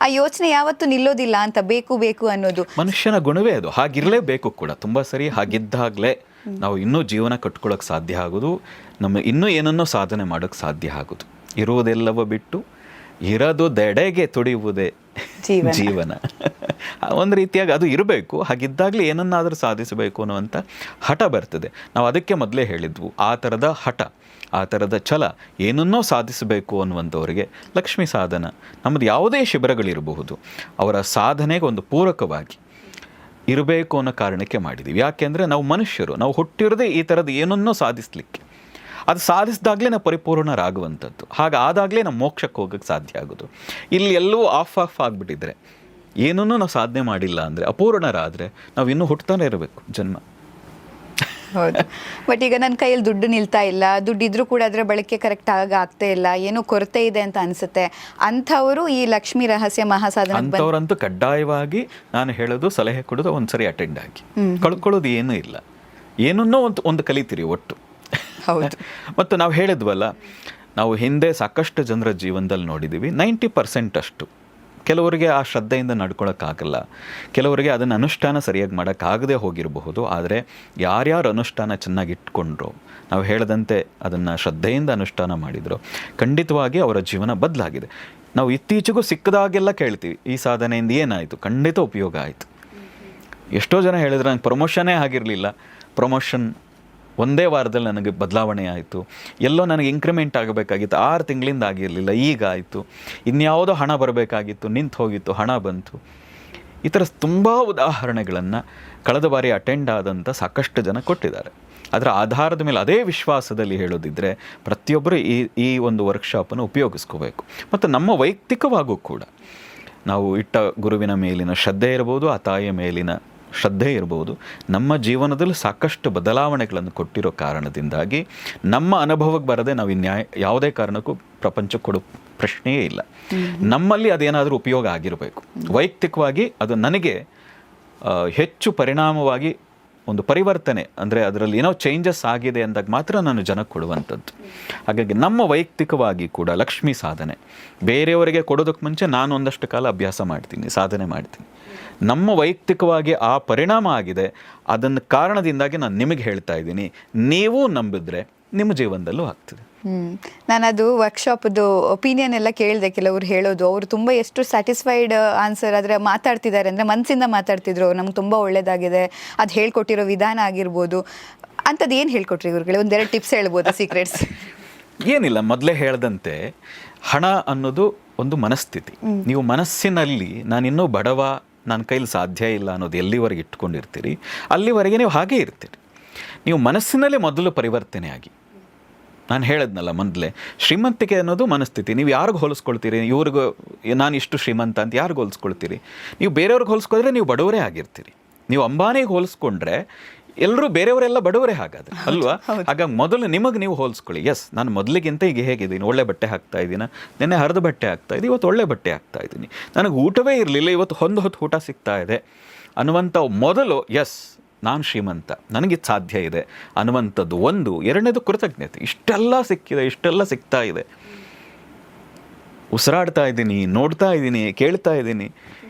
A: ಆ ಯೋಚನೆ ಯಾವತ್ತೂ ನಿಲ್ಲೋದಿಲ್ಲ ಅಂತ, ಬೇಕು ಅನ್ನೋದು
B: ಮನುಷ್ಯನ ಗುಣವೇ ಅದು. ಹಾಗಿರಲೇಬೇಕು ಕೂಡ. ತುಂಬ ಸರಿ ಹಾಗಿದ್ದಾಗಲೇ ನಾವು ಇನ್ನೂ ಜೀವನ ಕಟ್ಕೊಳ್ಳೋಕೆ ಸಾಧ್ಯ ಆಗೋದು, ನಮ್ಮ ಇನ್ನೂ ಏನನ್ನೋ ಸಾಧನೆ ಮಾಡೋಕ್ಕೆ ಸಾಧ್ಯ ಆಗೋದು. ಇರುವುದೆಲ್ಲವೂ ಬಿಟ್ಟು ಇರೋದು ದೆಡೆಗೆ ತುಡಿಯುವುದೇ ಜೀವನ. ಒಂದು ರೀತಿಯಾಗಿ ಅದು ಇರಬೇಕು. ಹಾಗಿದ್ದಾಗಲೇ ಏನನ್ನಾದರೂ ಸಾಧಿಸಬೇಕು ಅನ್ನುವಂಥ ಹಠ ಬರ್ತದೆ. ನಾವು ಅದಕ್ಕೆ ಮೊದಲೇ ಹೇಳಿದ್ವು, ಆ ಥರದ ಹಠ, ಆ ಥರದ ಛಲ, ಏನನ್ನೋ ಸಾಧಿಸಬೇಕು ಅನ್ನುವಂಥವರಿಗೆ ಲಕ್ಷ್ಮೀ ಸಾಧನ, ನಮ್ಮದು ಯಾವುದೇ ಶಿಬಿರಗಳಿರಬಹುದು, ಅವರ ಸಾಧನೆಗೆ ಒಂದು ಪೂರಕವಾಗಿ ಇರಬೇಕು ಅನ್ನೋ ಕಾರಣಕ್ಕೆ ಮಾಡಿದ್ದೀವಿ. ಯಾಕೆಂದರೆ ನಾವು ಮನುಷ್ಯರು, ನಾವು ಹುಟ್ಟಿರೋದೇ ಈ ಥರದ್ದು ಏನನ್ನೋ ಸಾಧಿಸಲಿಕ್ಕೆ. ಅದು ಸಾಧಿಸಿದಾಗಲೇ ನಾವು ಪರಿಪೂರ್ಣರಾಗುವಂಥದ್ದು. ಹಾಗಾದಾಗಲೇ ನಾವು ಮೋಕ್ಷಕ್ಕೆ ಹೋಗೋಕ್ಕೆ ಸಾಧ್ಯ ಆಗೋದು. ಇಲ್ಲಿ ಎಲ್ಲವೂ ಆಫ್ ಆಗಿಬಿಟ್ಟಿದ್ರೆ, ಏನನ್ನೂ ನಾವು ಸಾಧನೆ ಮಾಡಿಲ್ಲ ಅಂದರೆ, ಅಪೂರ್ಣರಾದರೆ ನಾವು ಇನ್ನೂ ಹುಟ್ಟತಾನೆ ಇರಬೇಕು ಜನ್ಮ.
A: ಹೌದು. ಬಟ್ ಈಗ ನನ್ನ ಕೈಯಲ್ಲಿ ದುಡ್ಡು ನಿಲ್ತಾ ಇಲ್ಲ, ದುಡ್ಡಿದ್ರೂ ಕೂಡ ಅದರ ಬಳಕೆ ಕರೆಕ್ಟ್ ಆಗ್ತಾ ಇಲ್ಲ, ಏನೋ ಕೊರತೆ ಇದೆ ಅಂತ ಅನಿಸುತ್ತೆ, ಅಂಥವರು ಈ ಲಕ್ಷ್ಮೀ ರಹಸ್ಯ ಮಹಾಸಾಧನ
B: ಅಂಥವ್ರಂತೂ ಕಡ್ಡಾಯವಾಗಿ ನಾನು ಹೇಳೋದು, ಸಲಹೆ ಕೊಡೋದು, ಒಂದ್ಸರಿ ಅಟೆಂಡ್ ಆಗಿ. ಕಳ್ಕೊಳ್ಳೋದು ಏನೂ ಇಲ್ಲ, ಏನನ್ನೋ ಒಂದು ಕಲಿತೀರಿ ಒಟ್ಟು.
A: ಹೌದು.
B: ಮತ್ತು ನಾವು ಹೇಳಿದ್ವಲ್ಲ, ನಾವು ಹಿಂದೆ ಸಾಕಷ್ಟು ಜನರ ಜೀವನದಲ್ಲಿ ನೋಡಿದ್ದೀವಿ, 90% ಅಷ್ಟು ಕೆಲವರಿಗೆ ಆ ಶ್ರದ್ಧೆಯಿಂದ ನಡ್ಕೊಳ್ಳೋಕ್ಕಾಗಲ್ಲ, ಕೆಲವರಿಗೆ ಅದನ್ನು ಅನುಷ್ಠಾನ ಸರಿಯಾಗಿ ಮಾಡೋಕ್ಕಾಗದೇ ಹೋಗಿರಬಹುದು. ಆದರೆ ಯಾರ್ಯಾರು ಅನುಷ್ಠಾನ ಚೆನ್ನಾಗಿ ಇಟ್ಕೊಂಡ್ರು, ನಾವು ಹೇಳದಂತೆ ಅದನ್ನು ಶ್ರದ್ಧೆಯಿಂದ ಅನುಷ್ಠಾನ ಮಾಡಿದ್ರು, ಖಂಡಿತವಾಗಿ ಅವರ ಜೀವನ ಬದಲಾಗಿದೆ. ನಾವು ಇತ್ತೀಚೆಗೂ ಸಿಕ್ಕದಾಗೆಲ್ಲ ಕೇಳ್ತೀವಿ, ಈ ಸಾಧನೆಯಿಂದ ಏನಾಯಿತು? ಖಂಡಿತ ಉಪಯೋಗ ಆಯಿತು. ಎಷ್ಟೋ ಜನ ಹೇಳಿದ್ರು, ನನಗೆ ಪ್ರಮೋಷನ್ನೇ ಆಗಿರಲಿಲ್ಲ, ಪ್ರಮೋಷನ್ ಒಂದೇ ವಾರದಲ್ಲಿ ನನಗೆ ಬದಲಾವಣೆ ಆಯಿತು, ಎಲ್ಲೋ ನನಗೆ ಇಂಕ್ರಿಮೆಂಟ್ ಆಗಬೇಕಾಗಿತ್ತು, 6 ತಿಂಗಳಿಂದ ಆಗಿರಲಿಲ್ಲ, ಈಗ ಆಯಿತು, ಇನ್ಯಾವುದೋ ಹಣ ಬರಬೇಕಾಗಿತ್ತು, ನಿಂತು ಹೋಗಿತ್ತು, ಹಣ ಬಂತು. ಈ ಥರ ತುಂಬ ಉದಾಹರಣೆಗಳನ್ನು ಕಳೆದ ಬಾರಿ ಅಟೆಂಡ್ ಆದಂಥ ಸಾಕಷ್ಟು ಜನ ಕೊಟ್ಟಿದ್ದಾರೆ. ಅದರ ಆಧಾರದ ಮೇಲೆ ಅದೇ ವಿಶ್ವಾಸದಲ್ಲಿ ಹೇಳೋದಿದ್ದರೆ ಪ್ರತಿಯೊಬ್ಬರು ಈ ಒಂದು ವರ್ಕ್ಶಾಪನ್ನು ಉಪಯೋಗಿಸ್ಕೋಬೇಕು. ಮತ್ತು ನಮ್ಮ ವೈಯಕ್ತಿಕವಾಗೂ ಕೂಡ ನಾವು ಇಟ್ಟ ಗುರುವಿನ ಮೇಲಿನ ಶ್ರದ್ಧೆ ಇರ್ಬೋದು, ಆ ತಾಯಿಯ ಮೇಲಿನ ಶ್ರದ್ಧೆ ಇರ್ಬೋದು, ನಮ್ಮ ಜೀವನದಲ್ಲಿ ಸಾಕಷ್ಟು ಬದಲಾವಣೆಗಳನ್ನು ಕೊಟ್ಟಿರೋ ಕಾರಣದಿಂದಾಗಿ ನಮ್ಮ ಅನುಭವಕ್ಕೆ ಬರದೆ ನಾವು ಯಾವುದೇ ಕಾರಣಕ್ಕೂ ಪ್ರಪಂಚಕ್ಕೆ ಕೊಡೋ ಪ್ರಶ್ನೆಯೇ ಇಲ್ಲ. ನಮ್ಮಲ್ಲಿ ಅದೇನಾದರೂ ಉಪಯೋಗ ಆಗಿರಬೇಕು. ವೈಯಕ್ತಿಕವಾಗಿ ಅದು ನನಗೆ ಹೆಚ್ಚು ಪರಿಣಾಮವಾಗಿ ಒಂದು ಪರಿವರ್ತನೆ, ಅಂದರೆ ಅದರಲ್ಲಿ ಏನೋ ಚೇಂಜಸ್ ಆಗಿದೆ ಅಂದಾಗ ಮಾತ್ರ ನಾನು ಜನಕ್ಕೆ ಕೊಡುವಂಥದ್ದು. ಹಾಗಾಗಿ ನಮ್ಮ ವೈಯಕ್ತಿಕವಾಗಿ ಕೂಡ ಲಕ್ಷ್ಮೀ ಸಾಧನೆ ಬೇರೆಯವರಿಗೆ ಕೊಡೋದಕ್ಕೆ ಮುಂಚೆ ನಾನು ಒಂದಷ್ಟು ಕಾಲ ಅಭ್ಯಾಸ ಮಾಡ್ತೀನಿ, ಸಾಧನೆ ಮಾಡ್ತೀನಿ. ನಮ್ಮ ವೈಯಕ್ತಿಕವಾಗಿ ಆ ಪರಿಣಾಮ ಆಗಿದೆ, ಅದನ್ನು ಕಾರಣದಿಂದಾಗಿ ನಾನು ನಿಮಗೆ ಹೇಳ್ತಾ ಇದ್ದೀನಿ, ನೀವು ನಂಬಿದ್ರೆ ನಿಮ್ಮ ಜೀವನದಲ್ಲೂ ಆಗ್ತದೆ.
A: ನಾನದು ವರ್ಕ್ಶಾಪ್ದು ಒಪಿನಿಯನ್ ಎಲ್ಲ ಕೇಳಿದೆ. ಕೆಲವರು ಹೇಳೋದು, ಅವರು ತುಂಬ ಎಷ್ಟು ಸ್ಯಾಟಿಸ್ಫೈಡ್ ಆನ್ಸರ್ ಆದರೆ ಮಾತಾಡ್ತಿದ್ದಾರೆ ಅಂದರೆ ಮನಸ್ಸಿಂದ ಮಾತಾಡ್ತಿದ್ರು, ನಮ್ಗೆ ತುಂಬ ಒಳ್ಳೇದಾಗಿದೆ, ಅದು ಹೇಳ್ಕೊಟ್ಟಿರೋ ವಿಧಾನ ಆಗಿರ್ಬೋದು. ಅಂಥದ್ದು ಏನು ಹೇಳ್ಕೊಟ್ರಿ ಇವ್ರುಗಳೇ? ಒಂದೆರಡು ಟಿಪ್ಸ್ ಹೇಳ್ಬೋದಾ, ಸೀಕ್ರೆಟ್ಸ್?
B: ಏನಿಲ್ಲ, ಮೊದಲೇ ಹೇಳ್ದಂತೆ ಹಣ ಅನ್ನೋದು ಒಂದು ಮನಸ್ಥಿತಿ. ನೀವು ಮನಸ್ಸಿನಲ್ಲಿ ನಾನಿನ್ನೂ ಬಡವ, ನನ್ನ ಕೈಲಿ ಸಾಧ್ಯ ಇಲ್ಲ ಅನ್ನೋದು ಎಲ್ಲಿವರೆಗೆ ಇಟ್ಕೊಂಡಿರ್ತೀರಿ, ಅಲ್ಲಿವರೆಗೆ ನೀವು ಹಾಗೇ ಇರ್ತೀರಿ. ನೀವು ಮನಸ್ಸಿನಲ್ಲೇ ಮೊದಲು ಪರಿವರ್ತನೆ ಆಗಿ, ನಾನು ಹೇಳಿದ್ನಲ್ಲ ಮೊದಲೇ, ಶ್ರೀಮಂತಿಕೆ ಅನ್ನೋದು ಮನಸ್ಥಿತಿ. ನೀವು ಯಾರಿಗೂ ಹೋಲಿಸ್ಕೊಳ್ತೀರಿ? ಇವ್ರಿಗೂ ನಾನು ಇಷ್ಟು ಶ್ರೀಮಂತ ಅಂತ ಯಾರಿಗೂ ಹೋಲಿಸ್ಕೊಳ್ತೀರಿ? ನೀವು ಬೇರೆಯವ್ರಿಗೆ ಹೋಲಿಸ್ಕೊಂಡ್ರೆ ನೀವು ಬಡವರೇ ಆಗಿರ್ತೀರಿ. ನೀವು ಅಂಬಾನಿಗೆ ಹೋಲಿಸ್ಕೊಂಡ್ರೆ ಎಲ್ಲರೂ ಬೇರೆಯವರೆಲ್ಲ ಬಡವರೇ ಹಾಗಾದ್ರೆ ಅಲ್ವಾ? ಹಾಗಾಗಿ ಮೊದಲು ನಿಮಗೆ ನೀವು ಹೋಲಿಸ್ಕೊಳ್ಳಿ. ಎಸ್, ನಾನು ಮೊದಲಿಗಿಂತ ಈಗ ಹೇಗಿದ್ದೀನಿ, ಒಳ್ಳೆ ಬಟ್ಟೆ ಹಾಕ್ತಾ ಇದ್ದೀನ, ನೆನ್ನೆ ಹರಿದ ಬಟ್ಟೆ ಹಾಕ್ತಾ ಇದ್ದೀನಿ, ಇವತ್ತು ಒಳ್ಳೆ ಬಟ್ಟೆ ಹಾಕ್ತಾ ಇದ್ದೀನಿ, ನನಗೆ ಊಟವೇ ಇರಲಿಲ್ಲ, ಇವತ್ತು ಹೊತ್ತು ಊಟ ಸಿಗ್ತಾ ಇದೆ ಅನ್ನುವಂಥ ಮೊದಲು ಎಸ್ ನಾನು ಶ್ರೀಮಂತ, ನನಗಿದು ಸಾಧ್ಯ ಇದೆ ಅನ್ನುವಂಥದ್ದು ಒಂದು. ಎರಡನೇದು ಕೃತಜ್ಞತೆ. ಇಷ್ಟೆಲ್ಲ ಸಿಕ್ಕಿದೆ, ಇಷ್ಟೆಲ್ಲ ಸಿಗ್ತಾ ಇದೆ, ಉಸಿರಾಡ್ತಾ ಇದ್ದೀನಿ, ನೋಡ್ತಾ ಇದ್ದೀನಿ, ಕೇಳ್ತಾ ಇದ್ದೀನಿ,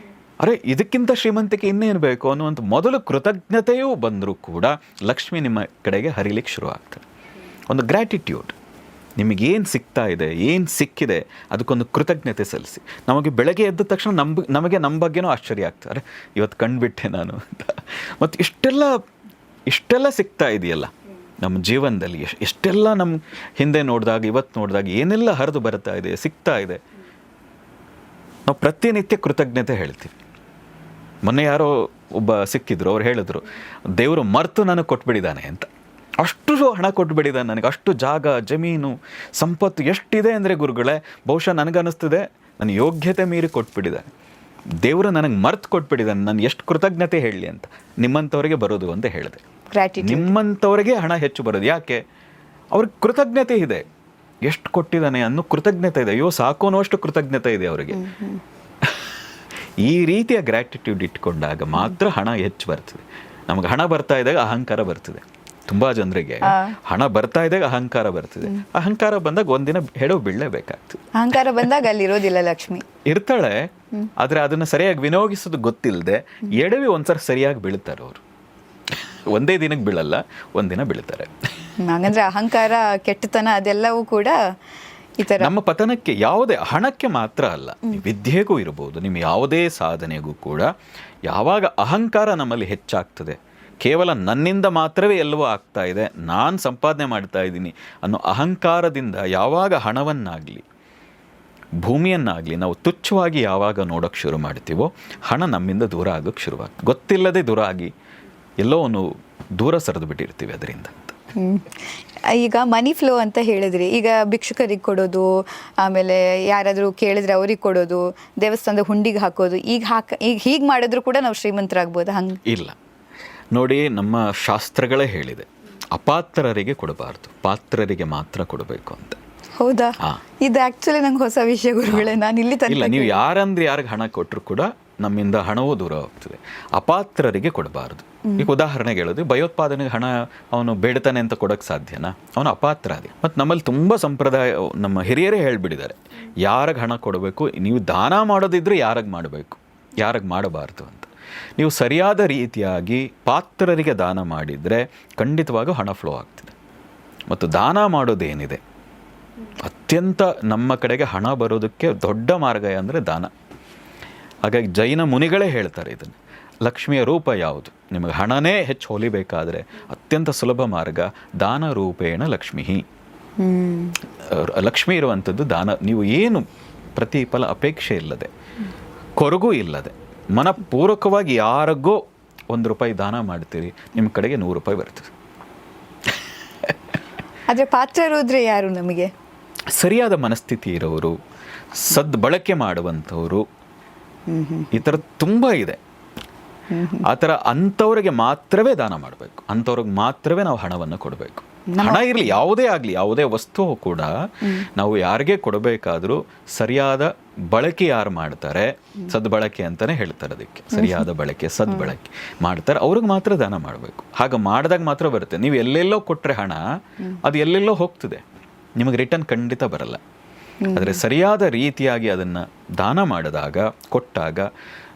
B: ಅರೆ ಇದಕ್ಕಿಂತ ಶ್ರೀಮಂತಿಕೆ ಇನ್ನೇನು ಬೇಕು ಅನ್ನುವಂಥ ಮೊದಲು ಕೃತಜ್ಞತೆಯೂ ಬಂದರೂ ಕೂಡ ಲಕ್ಷ್ಮಿ ನಿಮ್ಮ ಕಡೆಗೆ ಹರಿಲಿಕ್ಕೆ ಶುರು ಆಗ್ತದೆ. ಒಂದು ಗ್ರ್ಯಾಟಿಟ್ಯೂಡ್, ನಿಮಗೇನು ಸಿಗ್ತಾ ಇದೆ, ಏನು ಸಿಕ್ಕಿದೆ ಅದಕ್ಕೊಂದು ಕೃತಜ್ಞತೆ ಸಲ್ಲಿಸಿ. ನಮಗೆ ಬೆಳಗ್ಗೆ ಎದ್ದ ತಕ್ಷಣ ನಮಗೆ ನಮ್ಮ ಬಗ್ಗೆನೂ ಆಶ್ಚರ್ಯ ಆಗ್ತದೆ, ಅರೆ ಇವತ್ತು ಕಂಡುಬಿಟ್ಟೆ ನಾನು ಅಂತ. ಮತ್ತು ಇಷ್ಟೆಲ್ಲ ಸಿಗ್ತಾ ಇದೆಯಲ್ಲ ನಮ್ಮ ಜೀವನದಲ್ಲಿ, ಎಷ್ಟೆಲ್ಲ ನಮ್ಮ ಹಿಂದೆ ನೋಡಿದಾಗ ಇವತ್ತು ನೋಡಿದಾಗ ಏನೆಲ್ಲ ಹರಿದು ಬರ್ತಾ ಇದೆ, ಸಿಗ್ತಾ ಇದೆ. ನಾವು ಪ್ರತಿನಿತ್ಯ ಕೃತಜ್ಞತೆ ಹೇಳ್ತೀವಿ. ಮೊನ್ನೆ ಯಾರೋ ಒಬ್ಬ ಸಿಕ್ಕಿದ್ರು, ಅವ್ರು ಹೇಳಿದ್ರು ದೇವರು ಮರ್ತು ನನಗೆ ಕೊಟ್ಬಿಟ್ಟಿದ್ದಾನೆ ಅಂತ. ಅಷ್ಟು ಹಣ ಕೊಟ್ಬಿಟ್ಟಿದ್ದಾನೆ ನನಗೆ, ಅಷ್ಟು ಜಾಗ ಜಮೀನು ಸಂಪತ್ತು ಎಷ್ಟಿದೆ ಅಂದರೆ ಗುರುಗಳೇ, ಬಹುಶಃ ನನಗನ್ನಿಸ್ತದೆ ನನ್ನ ಯೋಗ್ಯತೆ ಮೀರಿ ಕೊಟ್ಬಿಟ್ಟಿದ್ದಾನೆ. ದೇವರು ನನಗೆ ಮರ್ತು ಕೊಟ್ಬಿಟ್ಟಿದ್ದಾನೆ, ನಾನು ಎಷ್ಟು ಕೃತಜ್ಞತೆ ಹೇಳಲಿ ಅಂತ. ನಿಮ್ಮಂಥವ್ರಿಗೆ ಬರೋದು ಅಂತ ಹೇಳಿದೆ. ನಿಮ್ಮಂಥವ್ರಿಗೆ ಹಣ ಹೆಚ್ಚು ಬರೋದು ಯಾಕೆ? ಅವ್ರಿಗೆ ಕೃತಜ್ಞತೆ ಇದೆ, ಎಷ್ಟು ಕೊಟ್ಟಿದ್ದಾನೆ ಅನ್ನೋ ಕೃತಜ್ಞತೆ ಇದೆ. ಅಯ್ಯೋ ಸಾಕು ಅನ್ನೋಷ್ಟು ಕೃತಜ್ಞತೆ ಇದೆ ಅವರಿಗೆ. ಈ ರೀತಿಯ ಗ್ರ್ಯಾಟಿಟ್ಯೂಡ್ ಇಟ್ಕೊಂಡಾಗ ಮಾತ್ರ ಹಣ ಹೆಚ್ಚು ಬರ್ತದೆ. ನಮಗೆ ಹಣ ಬರ್ತಾ ಇದ್ದಾಗ ಅಹಂಕಾರ ಬರ್ತದೆ. ತುಂಬಾ ಜನರಿಗೆ ಹಣ ಬರ್ತಾ ಇದ್ದಾಗ ಅಹಂಕಾರ ಬರ್ತದೆ. ಅಹಂಕಾರ ಬಂದಾಗ ಒಂದಿನ ಹೆಡವು ಬೀಳಲೇಬೇಕಾಗ್ತದೆ.
A: ಅಹಂಕಾರ ಬಂದಾಗ ಅಲ್ಲಿ ಇರೋದಿಲ್ಲ ಲಕ್ಷ್ಮಿ,
B: ಇರ್ತಾಳೆ, ಆದ್ರೆ ಅದನ್ನ ಸರಿಯಾಗಿ ವಿನಿಯೋಗಿಸೋದು ಗೊತ್ತಿಲ್ಲದೆ ಎಡವಿ ಒಂದ್ಸರಿ ಸರಿಯಾಗಿ ಬೀಳ್ತಾರೆ ಅವರು. ಒಂದೇ ದಿನಕ್ಕೆ ಬೀಳಲ್ಲ, ಒಂದಿನ ಬೀಳ್ತಾರೆ.
A: ಹಾಗಂದ್ರೆ ಅಹಂಕಾರ, ಕೆಟ್ಟತನ ಅದೆಲ್ಲವೂ ಕೂಡ ಈ ಥರ
B: ನಮ್ಮ ಪತನಕ್ಕೆ ಯಾವುದೇ ಹಣಕ್ಕೆ ಮಾತ್ರ ಅಲ್ಲ, ವಿದ್ಯೆಗೂ ಇರಬಹುದು, ನಿಮ್ಮ ಯಾವುದೇ ಸಾಧನೆಗೂ ಕೂಡ ಯಾವಾಗ ಅಹಂಕಾರ ನಮ್ಮಲ್ಲಿ ಹೆಚ್ಚಾಗ್ತದೆ, ಕೇವಲ ನನ್ನಿಂದ ಮಾತ್ರವೇ ಎಲ್ಲವೂ ಆಗ್ತಾ ಇದೆ, ನಾನು ಸಂಪಾದನೆ ಮಾಡ್ತಾ ಇದ್ದೀನಿ ಅನ್ನೋ ಅಹಂಕಾರದಿಂದ ಯಾವಾಗ ಹಣವನ್ನಾಗಲಿ ಭೂಮಿಯನ್ನಾಗಲಿ ನಾವು ತುಚ್ಛವಾಗಿ ಯಾವಾಗ ನೋಡೋಕ್ಕೆ ಶುರು ಮಾಡ್ತೀವೋ, ಹಣ ನಮ್ಮಿಂದ ದೂರ ಆಗೋಕ್ಕೆ ಶುರುವಾಗ್ತದೆ. ಗೊತ್ತಿಲ್ಲದೆ ದೂರ ಆಗಿ ಎಲ್ಲೋ ಒಂದು ದೂರ ಸರಿದು ಬಿಟ್ಟಿರ್ತೀವಿ ಅದರಿಂದ.
A: ಈಗ ಮನಿ ಫ್ಲೋ ಅಂತ ಹೇಳಿದ್ರಿ, ಈಗ ಭಿಕ್ಷುಕರಿಗೆ ಕೊಡೋದು, ಆಮೇಲೆ ಯಾರಾದರೂ ಕೇಳಿದ್ರೆ ಅವ್ರಿಗೆ ಕೊಡೋದು, ದೇವಸ್ಥಾನದ ಹುಂಡಿಗೆ ಹಾಕೋದು, ಈಗ ಹೀಗೆ ಮಾಡಿದ್ರು ಕೂಡ ನಾವು ಶ್ರೀಮಂತರಾಗ್ಬೋದು ಹಂಗೆ?
B: ಇಲ್ಲ ನೋಡಿ, ನಮ್ಮ ಶಾಸ್ತ್ರಗಳೇ ಹೇಳಿದೆ ಅಪಾತ್ರರಿಗೆ ಕೊಡಬಾರ್ದು, ಪಾತ್ರರಿಗೆ ಮಾತ್ರ ಕೊಡಬೇಕು ಅಂತ.
A: ಹೌದಾ? ಇದು ಆಕ್ಚುಲಿ ನಂಗೆ ಹೊಸ ವಿಷಯ ಗುರುಗಳೇ, ನಾನು ಇಲ್ಲಿ
B: ಇಲ್ಲ, ನೀವು ಯಾರಂದ್ರೆ ಯಾರಿಗೆ ಹಣ ಕೊಟ್ಟರು ಕೂಡ ನಮ್ಮಿಂದ ಹಣವೂ ದೂರ ಹೋಗ್ತದೆ. ಅಪಾತ್ರರಿಗೆ ಕೊಡಬಾರ್ದು. ಈಗ ಉದಾಹರಣೆಗೆ ಹೇಳೋದು, ಭಯೋತ್ಪಾದನೆಗೆ ಹಣ ಅವನು ಬೇಡ್ತಾನೆ ಅಂತ ಕೊಡೋಕ್ಕೆ ಸಾಧ್ಯನಾ? ಅವನು ಅಪಾತ್ರಾದಿ. ಮತ್ತು ನಮ್ಮಲ್ಲಿ ತುಂಬ ಸಂಪ್ರದಾಯ, ನಮ್ಮ ಹಿರಿಯರೇ ಹೇಳ್ಬಿಟ್ಟಿದ್ದಾರೆ ಯಾರಿಗೆ ಹಣ ಕೊಡಬೇಕು, ನೀವು ದಾನ ಮಾಡೋದಿದ್ರೆ ಯಾರಿಗೆ ಮಾಡಬೇಕು, ಯಾರಿಗೆ ಮಾಡಬಾರ್ದು ಅಂತ. ನೀವು ಸರಿಯಾದ ರೀತಿಯಾಗಿ ಪಾತ್ರರಿಗೆ ದಾನ ಮಾಡಿದರೆ ಖಂಡಿತವಾಗೂ ಹಣ ಫ್ಲೋ ಆಗ್ತದೆ. ಮತ್ತು ದಾನ ಮಾಡೋದೇನಿದೆ ಅತ್ಯಂತ ನಮ್ಮ ಕಡೆಗೆ ಹಣ ಬರೋದಕ್ಕೆ ದೊಡ್ಡ ಮಾರ್ಗ ಅಂದರೆ ದಾನ. ಹಾಗಾಗಿ ಜೈನ ಮುನಿಗಳೇ ಹೇಳ್ತಾರೆ ಇದನ್ನು, ಲಕ್ಷ್ಮಿಯ ರೂಪ ಯಾವುದು, ನಿಮಗೆ ಹಣನೇ ಹೆಚ್ಚು ಹೊಲಿಬೇಕಾದ್ರೆ ಅತ್ಯಂತ ಸುಲಭ ಮಾರ್ಗ ದಾನ ರೂಪೇಣ ಲಕ್ಷ್ಮೀ. ಲಕ್ಷ್ಮಿ ಇರುವಂಥದ್ದು ದಾನ. ನೀವು ಏನು ಪ್ರತಿಫಲ ಅಪೇಕ್ಷೆ ಇಲ್ಲದೆ, ಕೊರಗೂ ಇಲ್ಲದೆ, ಮನಪೂರ್ವಕವಾಗಿ ಯಾರಿಗೋ ₹1 ದಾನ ಮಾಡ್ತೀರಿ, ನಿಮ್ಮ ಕಡೆಗೆ ₹100 ಬರ್ತದೆ.
A: ಆದರೆ ಪಾತ್ರರು ಅಂದರೆ ಯಾರು? ನಮಗೆ
B: ಸರಿಯಾದ ಮನಸ್ಥಿತಿ ಇರೋರು, ಸದ್ಬಳಕೆ ಮಾಡುವಂಥವ್ರು, ಈ ಥರ ತುಂಬ ಇದೆ. ಆ ಥರ ಅಂಥವ್ರಿಗೆ ಮಾತ್ರವೇ ದಾನ ಮಾಡಬೇಕು, ಅಂಥವ್ರಿಗೆ ಮಾತ್ರವೇ ನಾವು ಹಣವನ್ನು ಕೊಡಬೇಕು. ಹಣ ಇರಲಿ, ಯಾವುದೇ ಆಗಲಿ, ಯಾವುದೇ ವಸ್ತು ಕೂಡ ನಾವು ಯಾರಿಗೆ ಕೊಡಬೇಕಾದ್ರೂ ಸರಿಯಾದ ಬಳಕೆ ಯಾರು ಮಾಡ್ತಾರೆ, ಸದ್ಬಳಕೆ ಅಂತಲೇ ಹೇಳ್ತಾರೆ ಅದಕ್ಕೆ, ಸರಿಯಾದ ಬಳಕೆ ಸದ್ಬಳಕೆ ಮಾಡ್ತಾರೆ, ಅವ್ರಿಗೆ ಮಾತ್ರ ದಾನ ಮಾಡಬೇಕು. ಹಾಗೆ ಮಾಡಿದಾಗ ಮಾತ್ರ ಬರುತ್ತೆ. ನೀವು ಎಲ್ಲೆಲ್ಲೋ ಕೊಟ್ಟರೆ ಹಣ ಅದು ಎಲ್ಲೆಲ್ಲೋ ಹೋಗ್ತದೆ, ನಿಮಗೆ ರಿಟರ್ನ್ ಖಂಡಿತ ಬರಲ್ಲ. ಆದರೆ ಸರಿಯಾದ ರೀತಿಯಾಗಿ ಅದನ್ನು ದಾನ ಮಾಡಿದಾಗ, ಕೊಟ್ಟಾಗ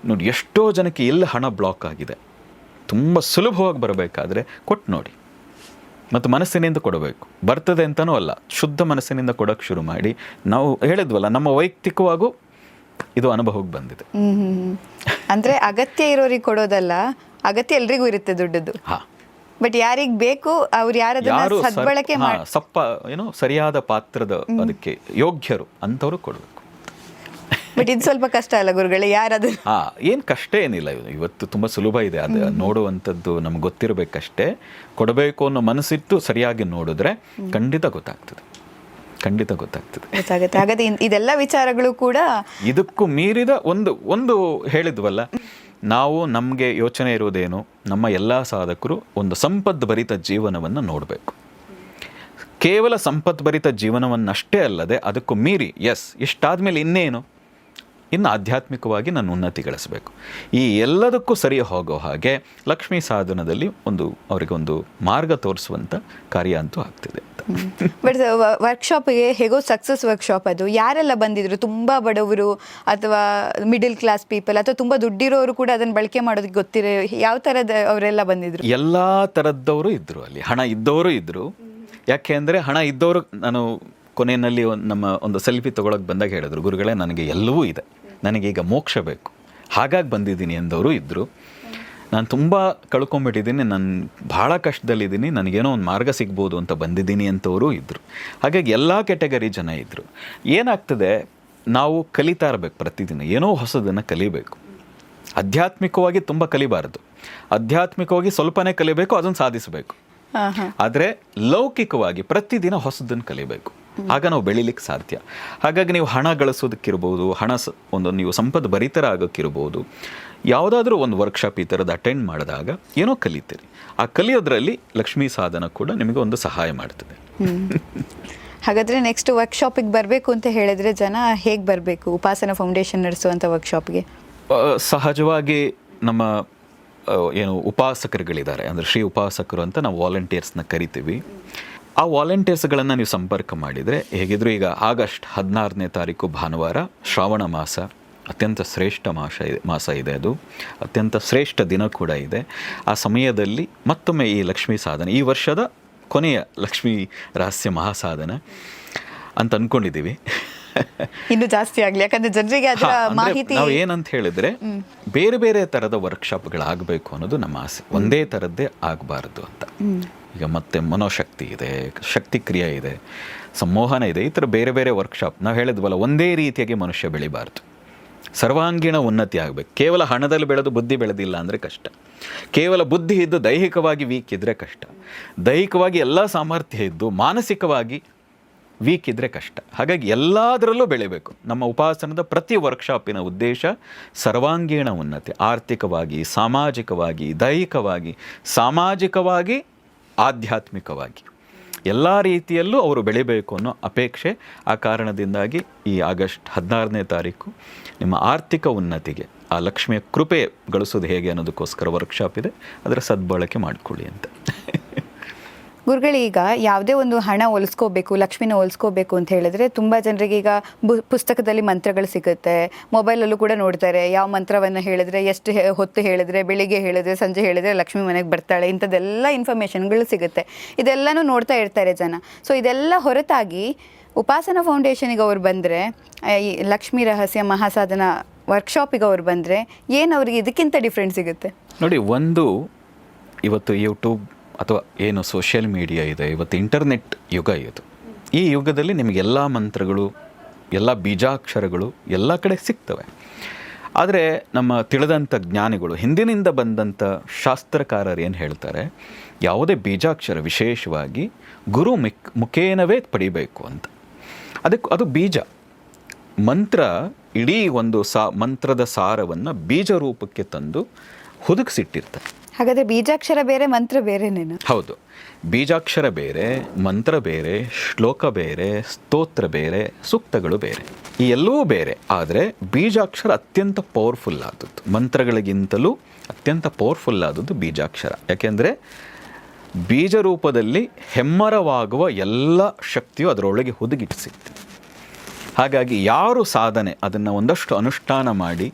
B: ನೋಡಿ, ಎಷ್ಟೋ ಜನಕ್ಕೆ ಎಲ್ಲ ಹಣ ಬ್ಲಾಕ್ ಆಗಿದೆ. ತುಂಬ ಸುಲಭವಾಗಿ ಬರಬೇಕಾದ್ರೆ ಕೊಟ್ಟು ನೋಡಿ, ಮತ್ತು ಮನಸ್ಸಿನಿಂದ ಕೊಡಬೇಕು. ಬರ್ತದೆ ಅಂತನೂ ಅಲ್ಲ, ಶುದ್ಧ ಮನಸ್ಸಿನಿಂದ ಕೊಡೋಕ್ಕೆ ಶುರು ಮಾಡಿ. ನಾವು ಹೇಳಿದ್ವಲ್ಲ, ನಮ್ಮ ವೈಯಕ್ತಿಕವಾಗೂ ಇದು ಅನುಭವಕ್ಕೆ ಬಂದಿದೆ.
A: ಅಂದರೆ ಅಗತ್ಯ ಇರೋರಿಗೆ ಕೊಡೋದಲ್ಲ, ಅಗತ್ಯ ಎಲ್ರಿಗೂ ಇರುತ್ತೆ ದುಡ್ಡದು. ಬಟ್ ಯಾರಿಗೆ ಬೇಕು ಅವ್ರು ಯಾರು ಸದ್ಬಳಕೆ
B: ಸರಿಯಾದ ಪಾತ್ರದ ಅದಕ್ಕೆ ಯೋಗ್ಯರು ಅಂಥವ್ರು ಕೊಡಬೇಕು.
A: ಬಟ್ ಇದು ಸ್ವಲ್ಪ ಕಷ್ಟ ಅಲ್ಲ ಗುರುಗಳೇ? ಯಾರದು?
B: ಏನು ಕಷ್ಟ ಏನಿಲ್ಲ, ಇವತ್ತು ತುಂಬ ಸುಲಭ ಇದೆ. ಅದು ನೋಡುವಂಥದ್ದು ನಮ್ಗೆ ಗೊತ್ತಿರಬೇಕಷ್ಟೇ. ಕೊಡಬೇಕು ಅನ್ನೋ ಮನಸ್ಸಿಟ್ಟು ಸರಿಯಾಗಿ ನೋಡಿದ್ರೆ ಖಂಡಿತ ಗೊತ್ತಾಗ್ತದೆ, ಖಂಡಿತ ಗೊತ್ತಾಗ್ತದೆ.
A: ಹಾಗಾದ್ರೆ ಇದೆಲ್ಲ ವಿಚಾರಗಳು ಕೂಡ
B: ಇದಕ್ಕೂ ಮೀರಿದ ಒಂದು ಹೇಳಿದ್ವಲ್ಲ ನಾವು, ನಮಗೆ ಯೋಚನೆ ಇರೋದೇನು, ನಮ್ಮ ಎಲ್ಲ ಸಾಧಕರು ಒಂದು ಸಂಪದ್ಭರಿತ ಜೀವನವನ್ನು ನೋಡಬೇಕು. ಕೇವಲ ಸಂಪದ್ಭರಿತ ಜೀವನವನ್ನಷ್ಟೇ ಅಲ್ಲದೆ ಅದಕ್ಕೂ ಮೀರಿ ಇಷ್ಟಾದ್ಮೇಲೆ ಇನ್ನೇನು, ಇನ್ನು ಆಧ್ಯಾತ್ಮಿಕವಾಗಿ ನಾನು ಉನ್ನತಿಗಳಿಸಬೇಕು. ಈ ಎಲ್ಲದಕ್ಕೂ ಸರಿ ಹೋಗೋ ಹಾಗೆ ಲಕ್ಷ್ಮೀ ಸಾಧನದಲ್ಲಿ ಅವರಿಗೆ ಒಂದು ಮಾರ್ಗ ತೋರಿಸುವಂಥ ಕಾರ್ಯ ಅಂತೂ ಆಗ್ತಿದೆ.
A: ಬಟ್ ವರ್ಕ್ಶಾಪಿಗೆ ಹೇಗೋ ಸಕ್ಸಸ್ ವರ್ಕ್ಶಾಪ್ ಅದು ಯಾರೆಲ್ಲ ಬಂದಿದ್ರು? ತುಂಬ ಬಡವರು ಅಥವಾ ಮಿಡಲ್ ಕ್ಲಾಸ್ ಪೀಪಲ್ ಅಥವಾ ತುಂಬ ದುಡ್ಡಿರೋರು ಕೂಡ ಅದನ್ನು ಬಳಕೆ ಮಾಡೋದಕ್ಕೆ ಗೊತ್ತಿರೋ ಯಾವ ಥರದ ಅವರೆಲ್ಲ ಬಂದಿದ್ರು?
B: ಎಲ್ಲ ಥರದ್ದವರು ಇದ್ದರು ಅಲ್ಲಿ. ಹಣ ಇದ್ದವರು ಇದ್ದರು. ಯಾಕೆ ಅಂದರೆ ಹಣ ಇದ್ದವರು, ನಾನು ಕೊನೆಯಲ್ಲಿ ನಮ್ಮ ಒಂದು ಸೆಲ್ಫಿ ತೊಗೊಳಕ್ಕೆ ಬಂದಾಗ ಹೇಳಿದ್ರು, ಗುರುಗಳೇ ನನಗೆ ಎಲ್ಲವೂ ಇದೆ, ನನಗೀಗ ಮೋಕ್ಷ ಬೇಕು, ಹಾಗಾಗಿ ಬಂದಿದ್ದೀನಿ ಎಂದವರು ಇದ್ದರು. ನಾನು ತುಂಬ ಕಳ್ಕೊಂಬಿಟ್ಟಿದ್ದೀನಿ, ನಾನು ಭಾಳ ಕಷ್ಟದಲ್ಲಿದ್ದೀನಿ, ನನಗೇನೋ ಒಂದು ಮಾರ್ಗ ಸಿಗ್ಬೋದು ಅಂತ ಬಂದಿದ್ದೀನಿ ಅಂತವರು ಇದ್ದರು. ಹಾಗಾಗಿ ಎಲ್ಲ ಕೆಟಗರಿ ಜನ ಇದ್ದರು. ಏನಾಗ್ತದೆ, ನಾವು ಕಲಿತಾ ಇರಬೇಕು, ಪ್ರತಿದಿನ ಏನೋ ಹೊಸದನ್ನು ಕಲಿಬೇಕು. ಆಧ್ಯಾತ್ಮಿಕವಾಗಿ ತುಂಬ ಕಲಿಬಾರ್ದು, ಆಧ್ಯಾತ್ಮಿಕವಾಗಿ ಸ್ವಲ್ಪನೇ ಕಲಿಬೇಕು, ಅದನ್ನು ಸಾಧಿಸಬೇಕು. ಆದರೆ ಲೌಕಿಕವಾಗಿ ಪ್ರತಿದಿನ ಹೊಸದನ್ನು ಕಲಿಬೇಕು, ಆಗ ನಾವು ಬೆಳಿಲಿಕ್ಕೆ ಸಾಧ್ಯ. ಹಾಗಾಗಿ ನೀವು ಹಣ ಗಳಿಸೋದಕ್ಕಿರ್ಬೋದು, ಒಂದು ನೀವು ಸಂಪತ್ತು ಭರಿತರ ಆಗೋಕ್ಕಿರ್ಬೋದು, ಯಾವುದಾದ್ರೂ ಒಂದು ವರ್ಕ್ಶಾಪ್ ಈ ಥರದ್ದು ಅಟೆಂಡ್ ಮಾಡಿದಾಗ ಏನೋ ಕಲಿತೀರಿ. ಆ ಕಲಿಯೋದ್ರಲ್ಲಿ ಲಕ್ಷ್ಮೀ ಸಾಧನ ಕೂಡ ನಿಮಗೆ ಒಂದು ಸಹಾಯ ಮಾಡ್ತದೆ.
A: ಹಾಗಾದರೆ ನೆಕ್ಸ್ಟ್ ವರ್ಕ್ಶಾಪಿಗೆ ಬರಬೇಕು ಅಂತ ಹೇಳಿದರೆ ಜನ ಹೇಗೆ ಬರಬೇಕು ಉಪಾಸನ ಫೌಂಡೇಶನ್ ನಡೆಸುವಂಥ ವರ್ಕ್ಶಾಪ್ಗೆ?
B: ಸಹಜವಾಗಿ ನಮ್ಮ ಏನು ಉಪಾಸಕರುಗಳಿದ್ದಾರೆ, ಅಂದರೆ ಶ್ರೀ ಉಪಾಸಕರು ಅಂತ ನಾವು ವಾಲಂಟಿಯರ್ಸ್ನ ಕರಿತೀವಿ. ಆ ವಾಲಂಟಿಯರ್ಸ್ಗಳನ್ನು ನೀವು ಸಂಪರ್ಕ ಮಾಡಿದರೆ, ಹೇಗಿದ್ರು ಈಗ ಆಗಸ್ಟ್ 16ನೇ ತಾರೀಕು ಭಾನುವಾರ, ಶ್ರಾವಣ ಮಾಸ, ಅತ್ಯಂತ ಶ್ರೇಷ್ಠ ಮಾಸ ಇದೆ, ಅದು ಅತ್ಯಂತ ಶ್ರೇಷ್ಠ ದಿನ ಕೂಡ ಇದೆ. ಆ ಸಮಯದಲ್ಲಿ ಮತ್ತೊಮ್ಮೆ ಈ ಲಕ್ಷ್ಮೀ ಸಾಧನೆ, ಈ ವರ್ಷದ ಕೊನೆಯ ಲಕ್ಷ್ಮೀ ರಹಸ್ಯ ಮಹಾಸಾಧನ ಅಂತ ಅಂದ್ಕೊಂಡಿದ್ದೀವಿ.
A: ಇನ್ನು ಜಾಸ್ತಿ ಆಗಲಿ, ಯಾಕಂದರೆ ಜನರಿಗೆ ಅದರ ಮಾಹಿತಿ.
B: ನಾವು ಏನಂತ ಹೇಳಿದರೆ, ಬೇರೆ ಬೇರೆ ಥರದ ವರ್ಕ್ಶಾಪ್ಗಳಾಗಬೇಕು ಅನ್ನೋದು ನಮ್ಮ ಆಸೆ, ಒಂದೇ ಥರದ್ದೇ ಆಗಬಾರ್ದು ಅಂತ. ಈಗ ಮತ್ತೆ ಮನೋಶಕ್ತಿ ಇದೆ, ಶಕ್ತಿ ಕ್ರಿಯೆ ಇದೆ, ಸಂಮೋಹನ ಇದೆ, ಈ ಥರ ಬೇರೆ ಬೇರೆ ವರ್ಕ್ಶಾಪ್. ನಾವು ಹೇಳಿದ್ವಲ್ಲ, ಒಂದೇ ರೀತಿಯಾಗಿ ಮನುಷ್ಯ ಬೆಳಿಬಾರ್ದು, ಸರ್ವಾಂಗೀಣ ಉನ್ನತಿ ಆಗಬೇಕು. ಕೇವಲ ಹಣದಲ್ಲಿ ಬೆಳೆದು ಬುದ್ಧಿ ಬೆಳೆದಿಲ್ಲ ಅಂದರೆ ಕಷ್ಟ. ಕೇವಲ ಬುದ್ಧಿ ಇದ್ದು ದೈಹಿಕವಾಗಿ ವೀಕ್ ಇದ್ದರೆ ಕಷ್ಟ. ದೈಹಿಕವಾಗಿ ಎಲ್ಲ ಸಾಮರ್ಥ್ಯ ಇದ್ದು ಮಾನಸಿಕವಾಗಿ ವೀಕ್ ಇದ್ದರೆ ಕಷ್ಟ. ಹಾಗಾಗಿ ಎಲ್ಲದರಲ್ಲೂ ಬೆಳಿಬೇಕು. ನಮ್ಮ ಉಪಾಸನದ ಪ್ರತಿ ವರ್ಕ್ಶಾಪಿನ ಉದ್ದೇಶ ಸರ್ವಾಂಗೀಣ ಉನ್ನತಿ, ಆರ್ಥಿಕವಾಗಿ, ಸಾಮಾಜಿಕವಾಗಿ, ದೈಹಿಕವಾಗಿ, ಸಾಮಾಜಿಕವಾಗಿ, ಆಧ್ಯಾತ್ಮಿಕವಾಗಿ ಎಲ್ಲ ರೀತಿಯಲ್ಲೂ ಅವರು ಬೆಳಿಬೇಕು ಅನ್ನೋ ಅಪೇಕ್ಷೆ. ಆ ಕಾರಣದಿಂದಾಗಿ ಈ ಆಗಸ್ಟ್ 16ನೇ ತಾರೀಕು ನಿಮ್ಮ ಆರ್ಥಿಕ ಉನ್ನತಿಗೆ ಆ ಲಕ್ಷ್ಮಿಯ ಕೃಪೆ ಗಳಿಸೋದು ಹೇಗೆ ಅನ್ನೋದಕ್ಕೋಸ್ಕರ ವರ್ಕ್ಶಾಪ್ ಇದೆ, ಅದರ ಸದ್ಬಳಕೆ ಮಾಡಿಕೊಳ್ಳಿ ಅಂತ.
A: ಗುರುಗಳೀಗ ಯಾವುದೇ ಒಂದು ಹಣ ಹೊಲಿಸ್ಕೋಬೇಕು, ಲಕ್ಷ್ಮಿನ ಹೊಲಿಸ್ಕೋಬೇಕು ಅಂತ ಹೇಳಿದ್ರೆ ತುಂಬ ಜನರಿಗೆ ಈಗ ಪುಸ್ತಕದಲ್ಲಿ ಮಂತ್ರಗಳು ಸಿಗುತ್ತೆ, ಮೊಬೈಲಲ್ಲೂ ಕೂಡ ನೋಡ್ತಾರೆ. ಯಾವ ಮಂತ್ರವನ್ನು ಹೇಳಿದ್ರೆ, ಎಷ್ಟು ಹೊತ್ತು ಹೇಳಿದ್ರೆ, ಬೆಳಿಗ್ಗೆ ಹೇಳಿದ್ರೆ, ಸಂಜೆ ಹೇಳಿದ್ರೆ ಲಕ್ಷ್ಮಿ ಮನೆಗೆ ಬರ್ತಾಳೆ, ಇಂಥದ್ದೆಲ್ಲ ಇನ್ಫಾರ್ಮೇಷನ್ಗಳು ಸಿಗುತ್ತೆ. ಇದೆಲ್ಲನೂ ನೋಡ್ತಾ ಇರ್ತಾರೆ ಜನ. ಸೊ ಇದೆಲ್ಲ ಹೊರತಾಗಿ ಉಪಾಸನ ಫೌಂಡೇಶನಿಗೆ ಅವ್ರು ಬಂದರೆ, ಈ ಲಕ್ಷ್ಮೀ ರಹಸ್ಯ ಮಹಾಸಾಧನ ವರ್ಕ್ಶಾಪಿಗೆ ಅವ್ರು ಬಂದರೆ ಏನು ಅವ್ರಿಗೆ ಇದಕ್ಕಿಂತ ಡಿಫ್ರೆಂಟ್ ಸಿಗುತ್ತೆ?
B: ನೋಡಿ, ಒಂದು ಇವತ್ತು ಯೂಟ್ಯೂಬ್ ಅಥವಾ ಏನು ಸೋಷಿಯಲ್ ಮೀಡಿಯಾ ಇದೆ, ಇವತ್ತು ಇಂಟರ್ನೆಟ್ ಯುಗ ಇದು. ಈ ಯುಗದಲ್ಲಿ ನಿಮಗೆಲ್ಲ ಮಂತ್ರಗಳು, ಎಲ್ಲ ಬೀಜಾಕ್ಷರಗಳು ಎಲ್ಲ ಕಡೆ ಸಿಗ್ತವೆ. ಆದರೆ ನಮ್ಮ ತಿಳಿದಂಥ ಜ್ಞಾನಿಗಳು, ಹಿಂದಿನಿಂದ ಬಂದಂಥ ಶಾಸ್ತ್ರಕಾರರು ಏನು ಹೇಳ್ತಾರೆ, ಯಾವುದೇ ಬೀಜಾಕ್ಷರ ವಿಶೇಷವಾಗಿ ಗುರು ಮುಖೇನವೇ ಪಡಿಬೇಕು ಅಂತ. ಅದು ಬೀಜ ಮಂತ್ರ, ಇಡೀ ಒಂದು ಮಂತ್ರದ ಸಾರವನ್ನು ಬೀಜ ರೂಪಕ್ಕೆ ತಂದು ಹುದುಗಿಸಿಟ್ಟಿರ್ತಾರೆ.
A: ಹಾಗಾದರೆ ಬೀಜಾಕ್ಷರ ಬೇರೆ, ಮಂತ್ರ ಬೇರೆನೇನು?
B: ಹೌದು, ಬೀಜಾಕ್ಷರ ಬೇರೆ, ಮಂತ್ರ ಬೇರೆ, ಶ್ಲೋಕ ಬೇರೆ, ಸ್ತೋತ್ರ ಬೇರೆ, ಸೂಕ್ತಗಳು ಬೇರೆ, ಈ ಎಲ್ಲವೂ ಬೇರೆ. ಆದರೆ ಬೀಜಾಕ್ಷರ ಅತ್ಯಂತ ಪವರ್ಫುಲ್ ಆದದ್ದು, ಮಂತ್ರಗಳಿಗಿಂತಲೂ ಅತ್ಯಂತ ಪವರ್ಫುಲ್ ಆದದ್ದು ಬೀಜಾಕ್ಷರ. ಯಾಕೆಂದರೆ ಬೀಜ ರೂಪದಲ್ಲಿ ಹೆಮ್ಮರವಾಗುವ ಎಲ್ಲ ಶಕ್ತಿಯು ಅದರೊಳಗೆ ಹುದುಗಿಸಿತ್ತು. ಹಾಗಾಗಿ ಯಾರು ಸಾಧನೆ ಅದನ್ನು ಒಂದಷ್ಟು ಅನುಷ್ಠಾನ ಮಾಡಿ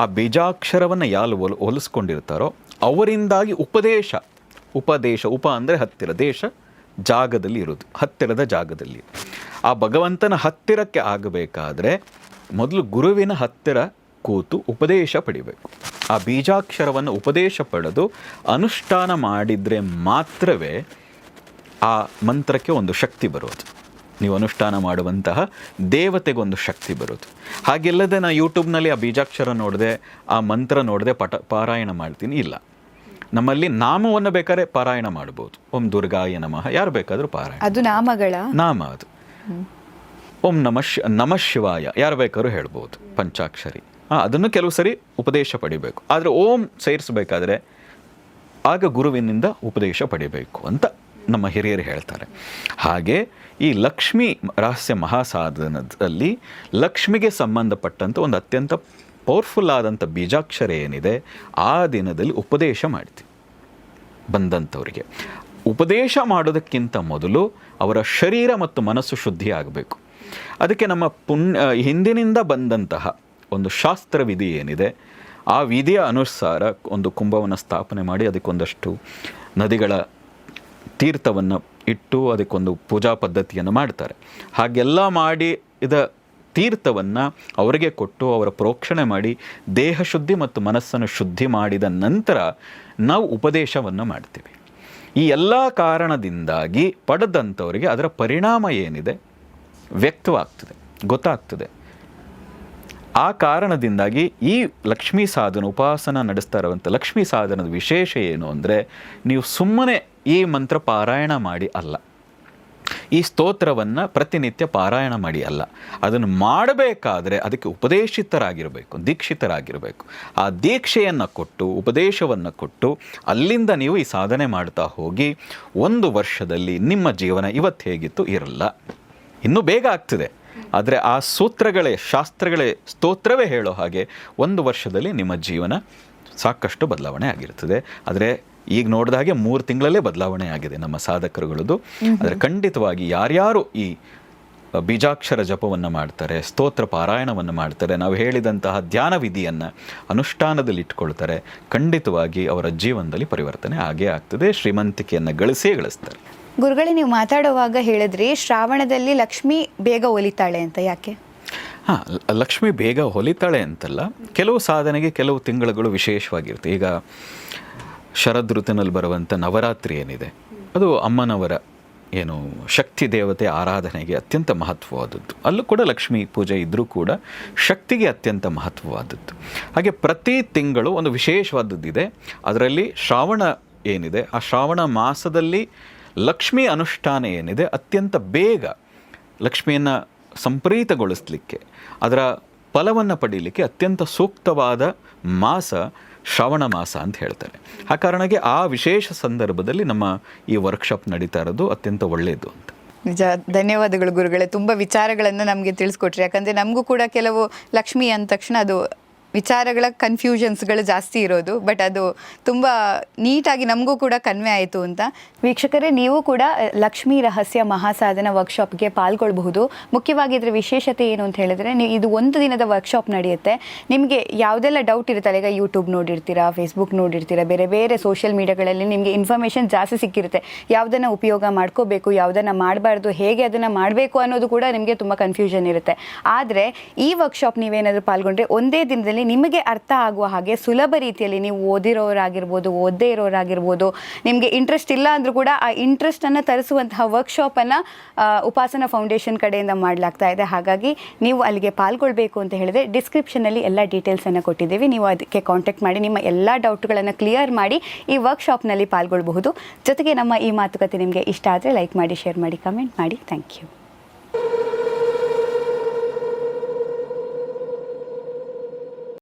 B: ಆ ಬೀಜಾಕ್ಷರವನ್ನು ಯಾರು ಹೋಲಿಸ್ಕೊಂಡಿರ್ತಾರೋ ಅವರಿಂದಾಗಿ ಉಪದೇಶ ಉಪ ಅಂದರೆ ಹತ್ತಿರ, ದೇಶ ಜಾಗದಲ್ಲಿ ಇರೋದು, ಹತ್ತಿರದ ಜಾಗದಲ್ಲಿ. ಆ ಭಗವಂತನ ಹತ್ತಿರಕ್ಕೆ ಆಗಬೇಕಾದ್ರೆ ಮೊದಲು ಗುರುವಿನ ಹತ್ತಿರ ಕೂತು ಉಪದೇಶ ಪಡಿಬೇಕು. ಆ ಬೀಜಾಕ್ಷರವನ್ನು ಉಪದೇಶ ಪಡೆದು ಅನುಷ್ಠಾನ ಮಾಡಿದರೆ ಮಾತ್ರವೇ ಆ ಮಂತ್ರಕ್ಕೆ ಒಂದು ಶಕ್ತಿ ಬರೋದು. ನೀವು ಅನುಷ್ಠಾನ ಮಾಡುವಂತಹ ದೇವತೆಗೊಂದು ಶಕ್ತಿ ಬರೋದು. ಹಾಗೆಲ್ಲದೆ ನಾನು ಯೂಟ್ಯೂಬ್ನಲ್ಲಿ ಆ ಬೀಜಾಕ್ಷರ ನೋಡಿದೆ, ಆ ಮಂತ್ರ ನೋಡಿದೆ, ಪಾರಾಯಣ ಮಾಡ್ತೀನಿ, ಇಲ್ಲ. ನಮ್ಮಲ್ಲಿ ನಾಮವನ್ನು ಬೇಕಾದ್ರೆ ಪಾರಾಯಣ ಮಾಡ್ಬೋದು. ಓಂ ದುರ್ಗಾಯ ನಮಃ, ಯಾರು ಬೇಕಾದರೂ ಪಾರಾಯಣ, ಅದು ನಾಮಗಳ ನಾಮ. ಅದು ಓಂ ನಮಃ ಶಿವಾಯ ಯಾರು ಬೇಕಾದ್ರೂ ಹೇಳ್ಬೋದು, ಪಂಚಾಕ್ಷರಿ. ಅದನ್ನು ಕೆಲವು ಸರಿ ಉಪದೇಶ ಪಡಿಬೇಕು. ಆದರೆ ಓಂ ಸೇರಿಸಬೇಕಾದ್ರೆ ಆಗ ಗುರುವಿನಿಂದ ಉಪದೇಶ ಪಡಿಬೇಕು ಅಂತ ನಮ್ಮ ಹಿರಿಯರು ಹೇಳ್ತಾರೆ. ಹಾಗೆ ಈ ಲಕ್ಷ್ಮೀ ರಹಸ್ಯ ಮಹಾಸಾಧನದಲ್ಲಿ ಲಕ್ಷ್ಮಿಗೆ ಸಂಬಂಧಪಟ್ಟಂಥ ಒಂದು ಅತ್ಯಂತ ಪವರ್ಫುಲ್ ಆದಂಥ ಬೀಜಾಕ್ಷರ ಏನಿದೆ, ಆ ದಿನದಲ್ಲಿ ಉಪದೇಶ ಮಾಡ್ತೀವಿ ಬಂದಂಥವರಿಗೆ. ಉಪದೇಶ ಮಾಡೋದಕ್ಕಿಂತ ಮೊದಲು ಅವರ ಶರೀರ ಮತ್ತು ಮನಸ್ಸು ಶುದ್ಧಿ ಆಗಬೇಕು. ಅದಕ್ಕೆ ನಮ್ಮ ಹಿಂದಿನಿಂದ ಬಂದಂತಹ ಒಂದು ಶಾಸ್ತ್ರ ವಿಧಿ ಏನಿದೆ, ಆ ವಿಧಿಯ ಅನುಸಾರ ಒಂದು ಕುಂಭವನ್ನು ಸ್ಥಾಪನೆ ಮಾಡಿ ಅದಕ್ಕೊಂದಷ್ಟು ನದಿಗಳ ತೀರ್ಥವನ್ನು ಇಟ್ಟು ಅದಕ್ಕೊಂದು ಪೂಜಾ ಪದ್ಧತಿಯನ್ನು ಮಾಡ್ತಾರೆ. ಹಾಗೆಲ್ಲ ಮಾಡಿ ತೀರ್ಥವನ್ನು ಅವರಿಗೆ ಕೊಟ್ಟು ಅವರ ಪ್ರೋಕ್ಷಣೆ ಮಾಡಿ ದೇಹ ಶುದ್ಧಿ ಮತ್ತು ಮನಸ್ಸನ್ನು ಶುದ್ಧಿ ಮಾಡಿದ ನಂತರ ನಾವು ಉಪದೇಶವನ್ನು ಮಾಡ್ತೀವಿ. ಈ ಎಲ್ಲ ಕಾರಣದಿಂದಾಗಿ ಪಡೆದಂಥವರಿಗೆ ಅದರ ಪರಿಣಾಮ ಏನಿದೆ ವ್ಯಕ್ತವಾಗ್ತದೆ, ಗೊತ್ತಾಗ್ತದೆ. ಆ ಕಾರಣದಿಂದಾಗಿ ಈ ಲಕ್ಷ್ಮೀ ಸಾಧನ ಉಪಾಸನ ನಡೆಸ್ತಾ ಇರುವಂಥ ಲಕ್ಷ್ಮೀ ಸಾಧನದ ವಿಶೇಷ ಏನು ಅಂದರೆ, ನೀವು ಸುಮ್ಮನೆ ಈ ಮಂತ್ರ ಪಾರಾಯಣ ಮಾಡಿ ಅಲ್ಲ, ಈ ಸ್ತೋತ್ರವನ್ನು ಪ್ರತಿನಿತ್ಯ ಪಾರಾಯಣ ಮಾಡಿ ಅಲ್ಲ, ಅದನ್ನು ಮಾಡಬೇಕಾದ್ರೆ ಅದಕ್ಕೆ ಉಪದೇಶಿತರಾಗಿರಬೇಕು, ದೀಕ್ಷಿತರಾಗಿರಬೇಕು. ಆ ದೀಕ್ಷೆಯನ್ನು ಕೊಟ್ಟು ಉಪದೇಶವನ್ನು ಕೊಟ್ಟು ಅಲ್ಲಿಂದ ನೀವು ಈ ಸಾಧನೆ ಮಾಡ್ತಾ ಹೋಗಿ 1 ವರ್ಷದಲ್ಲಿ ನಿಮ್ಮ ಜೀವನ ಇವತ್ತು ಹೇಗಿತ್ತು ಇರಲ್ಲ, ಇನ್ನೂ ಬೇಗ ಆಗ್ತದೆ. ಆದರೆ ಆ ಸೂತ್ರಗಳೇ, ಶಾಸ್ತ್ರಗಳೇ, ಸ್ತೋತ್ರವೇ ಹೇಳೋ ಹಾಗೆ 1 ವರ್ಷದಲ್ಲಿ ನಿಮ್ಮ ಜೀವನ ಸಾಕಷ್ಟು ಬದಲಾವಣೆ ಆಗಿರ್ತದೆ. ಆದರೆ ಈಗ ನೋಡಿದ ಹಾಗೆ 3 ತಿಂಗಳಲ್ಲೇ ಬದಲಾವಣೆ ಆಗಿದೆ ನಮ್ಮ ಸಾಧಕರುಗಳದ್ದು. ಆದರೆ ಖಂಡಿತವಾಗಿ ಯಾರ್ಯಾರು ಈ ಬೀಜಾಕ್ಷರ ಜಪವನ್ನು ಮಾಡ್ತಾರೆ, ಸ್ತೋತ್ರ ಪಾರಾಯಣವನ್ನು ಮಾಡ್ತಾರೆ, ನಾವು ಹೇಳಿದಂತಹ ಧ್ಯಾನ ವಿಧಿಯನ್ನು ಅನುಷ್ಠಾನದಲ್ಲಿ ಇಟ್ಕೊಳ್ತಾರೆ, ಖಂಡಿತವಾಗಿ ಅವರ ಜೀವನದಲ್ಲಿ ಪರಿವರ್ತನೆ ಆಗೇ ಆಗ್ತದೆ. ಶ್ರೀಮಂತಿಕೆಯನ್ನು ಗಳಿಸ್ತಾರೆ.
A: ಗುರುಗಳೇ, ನೀವು ಮಾತಾಡುವಾಗ ಹೇಳಿದ್ರಿ ಶ್ರಾವಣದಲ್ಲಿ ಲಕ್ಷ್ಮಿ ಬೇಗ ಒಲಿತಾಳೆ ಅಂತ. ಯಾಕೆ?
B: ಲಕ್ಷ್ಮಿ ಬೇಗ ಹೊಲಿತಾಳೆ ಅಂತಲ್ಲ, ಕೆಲವು ಸಾಧನೆಗೆ ಕೆಲವು ತಿಂಗಳುಗಳು ವಿಶೇಷವಾಗಿರುತ್ತೆ. ಈಗ ಶರದ್ ಋತುವಿನಲ್ಲಿ ಬರುವಂಥ ನವರಾತ್ರಿ ಏನಿದೆ, ಅದು ಅಮ್ಮನವರ ಶಕ್ತಿ ದೇವತೆ ಆರಾಧನೆಗೆ ಅತ್ಯಂತ ಮಹತ್ವವಾದದ್ದು. ಅಲ್ಲೂ ಕೂಡ ಲಕ್ಷ್ಮೀ ಪೂಜೆ ಇದ್ದರೂ ಕೂಡ ಶಕ್ತಿಗೆ ಅತ್ಯಂತ ಮಹತ್ವವಾದದ್ದು. ಹಾಗೆ ಪ್ರತಿ ತಿಂಗಳು ಒಂದು ವಿಶೇಷವಾದದ್ದಿದೆ. ಅದರಲ್ಲಿ ಶ್ರಾವಣ ಏನಿದೆ, ಆ ಶ್ರಾವಣ ಮಾಸದಲ್ಲಿ ಲಕ್ಷ್ಮೀ ಅನುಷ್ಠಾನ ಏನಿದೆ, ಅತ್ಯಂತ ಬೇಗ ಲಕ್ಷ್ಮಿಯನ್ನು ಸಂಪ್ರೀತಗೊಳಿಸಲಿಕ್ಕೆ, ಅದರ ಫಲವನ್ನು ಪಡೀಲಿಕ್ಕೆ ಅತ್ಯಂತ ಸೂಕ್ತವಾದ ಮಾಸ ಶ್ರಾವಣ ಮಾಸ ಅಂತ ಹೇಳ್ತಾರೆ. ಆ ಕಾರಣಕ್ಕೆ ಆ ವಿಶೇಷ ಸಂದರ್ಭದಲ್ಲಿ ನಮ್ಮ ಈ ವರ್ಕ್ಶಾಪ್ ನಡೀತಾ ಇರೋದು ಅತ್ಯಂತ ಒಳ್ಳೆಯದು ಅಂತ.
A: ನಿಜ, ಧನ್ಯವಾದಗಳು ಗುರುಗಳೇ. ತುಂಬ ವಿಚಾರಗಳನ್ನು ನಮಗೆ ತಿಳಿಸ್ಕೊಟ್ರಿ. ಯಾಕಂದರೆ ನಮಗೂ ಕೂಡ ಕೆಲವು ಲಕ್ಷ್ಮಿ ಅಂದ ತಕ್ಷಣ ಅದು ವಿಚಾರಗಳ ಕನ್ಫ್ಯೂಷನ್ಸ್ಗಳು ಜಾಸ್ತಿ ಇರೋದು, ಬಟ್ ಅದು ತುಂಬ ನೀಟಾಗಿ ನಮಗೂ ಕೂಡ ಕನ್ವೆ ಆಯಿತು ಅಂತ. ವೀಕ್ಷಕರೇ, ನೀವು ಕೂಡ ಲಕ್ಷ್ಮೀ ರಹಸ್ಯ ಮಹಾಸಾಧನ ವರ್ಕ್ಶಾಪ್ಗೆ ಪಾಲ್ಗೊಳ್ಬಹುದು. ಮುಖ್ಯವಾಗಿ ಇದರ ವಿಶೇಷತೆ ಏನು ಅಂತ ಹೇಳಿದ್ರೆ, ನೀವು ಇದು 1 ದಿನದ ವರ್ಕ್ಶಾಪ್ ನಡೆಯುತ್ತೆ. ನಿಮಗೆ ಯಾವುದೆಲ್ಲ ಡೌಟ್ ಇರುತ್ತಲ್ಲ, ಈಗ ಯೂಟ್ಯೂಬ್ ನೋಡಿರ್ತೀರಾ, ಫೇಸ್ಬುಕ್ ನೋಡಿರ್ತೀರಾ, ಬೇರೆ ಬೇರೆ ಸೋಷಿಯಲ್ ಮೀಡಿಯಾಗಳಲ್ಲಿ ನಿಮಗೆ ಇನ್ಫಾರ್ಮೇಷನ್ ಜಾಸ್ತಿ ಸಿಕ್ಕಿರುತ್ತೆ. ಯಾವುದನ್ನು ಉಪಯೋಗ ಮಾಡ್ಕೋಬೇಕು, ಯಾವುದನ್ನು ಮಾಡಬಾರ್ದು, ಹೇಗೆ ಅದನ್ನು ಮಾಡಬೇಕು ಅನ್ನೋದು ಕೂಡ ನಿಮಗೆ ತುಂಬ ಕನ್ಫ್ಯೂಷನ್ ಇರುತ್ತೆ. ಆದರೆ ಈ ವರ್ಕ್ಶಾಪ್ ನೀವೇನಾದರೂ ಪಾಲ್ಗೊಂಡ್ರೆ ಒಂದೇ ದಿನದಲ್ಲಿ ನಿಮಗೆ ಅರ್ಥ ಆಗುವ ಹಾಗೆ ಸುಲಭ ರೀತಿಯಲ್ಲಿ, ನೀವು ಓದಿರೋರಾಗಿರ್ಬೋದು, ಓದದೇ ಇರೋರಾಗಿರ್ಬೋದು, ನಿಮಗೆ ಇಂಟ್ರೆಸ್ಟ್ ಇಲ್ಲ ಅಂದರೂ ಕೂಡ ಆ ಇಂಟ್ರೆಸ್ಟನ್ನು ತರಿಸುವಂತಹ ವರ್ಕ್ಶಾಪನ್ನು ಉಪಾಸನ ಫೌಂಡೇಶನ್ ಕಡೆಯಿಂದ ಮಾಡಲಾಗ್ತಾ ಇದೆ. ಹಾಗಾಗಿ ನೀವು ಅಲ್ಲಿಗೆ ಪಾಲ್ಗೊಳ್ಬೇಕು ಅಂತ ಹೇಳಿದ್ರೆ ಡಿಸ್ಕ್ರಿಪ್ಷನಲ್ಲಿ ಎಲ್ಲ ಡೀಟೇಲ್ಸನ್ನು ಕೊಟ್ಟಿದ್ದೀವಿ. ನೀವು ಅದಕ್ಕೆ ಕಾಂಟ್ಯಾಕ್ಟ್ ಮಾಡಿ ನಿಮ್ಮ ಎಲ್ಲ ಡೌಟ್ಗಳನ್ನು ಕ್ಲಿಯರ್ ಮಾಡಿ ಈ ವರ್ಕ್ಶಾಪ್ನಲ್ಲಿ ಪಾಲ್ಗೊಳ್ಬಹುದು. ಜೊತೆಗೆ ನಮ್ಮ ಈ ಮಾತುಕತೆ ನಿಮಗೆ ಇಷ್ಟ ಆದರೆ ಲೈಕ್ ಮಾಡಿ, ಶೇರ್ ಮಾಡಿ, ಕಮೆಂಟ್ ಮಾಡಿ. Thank you.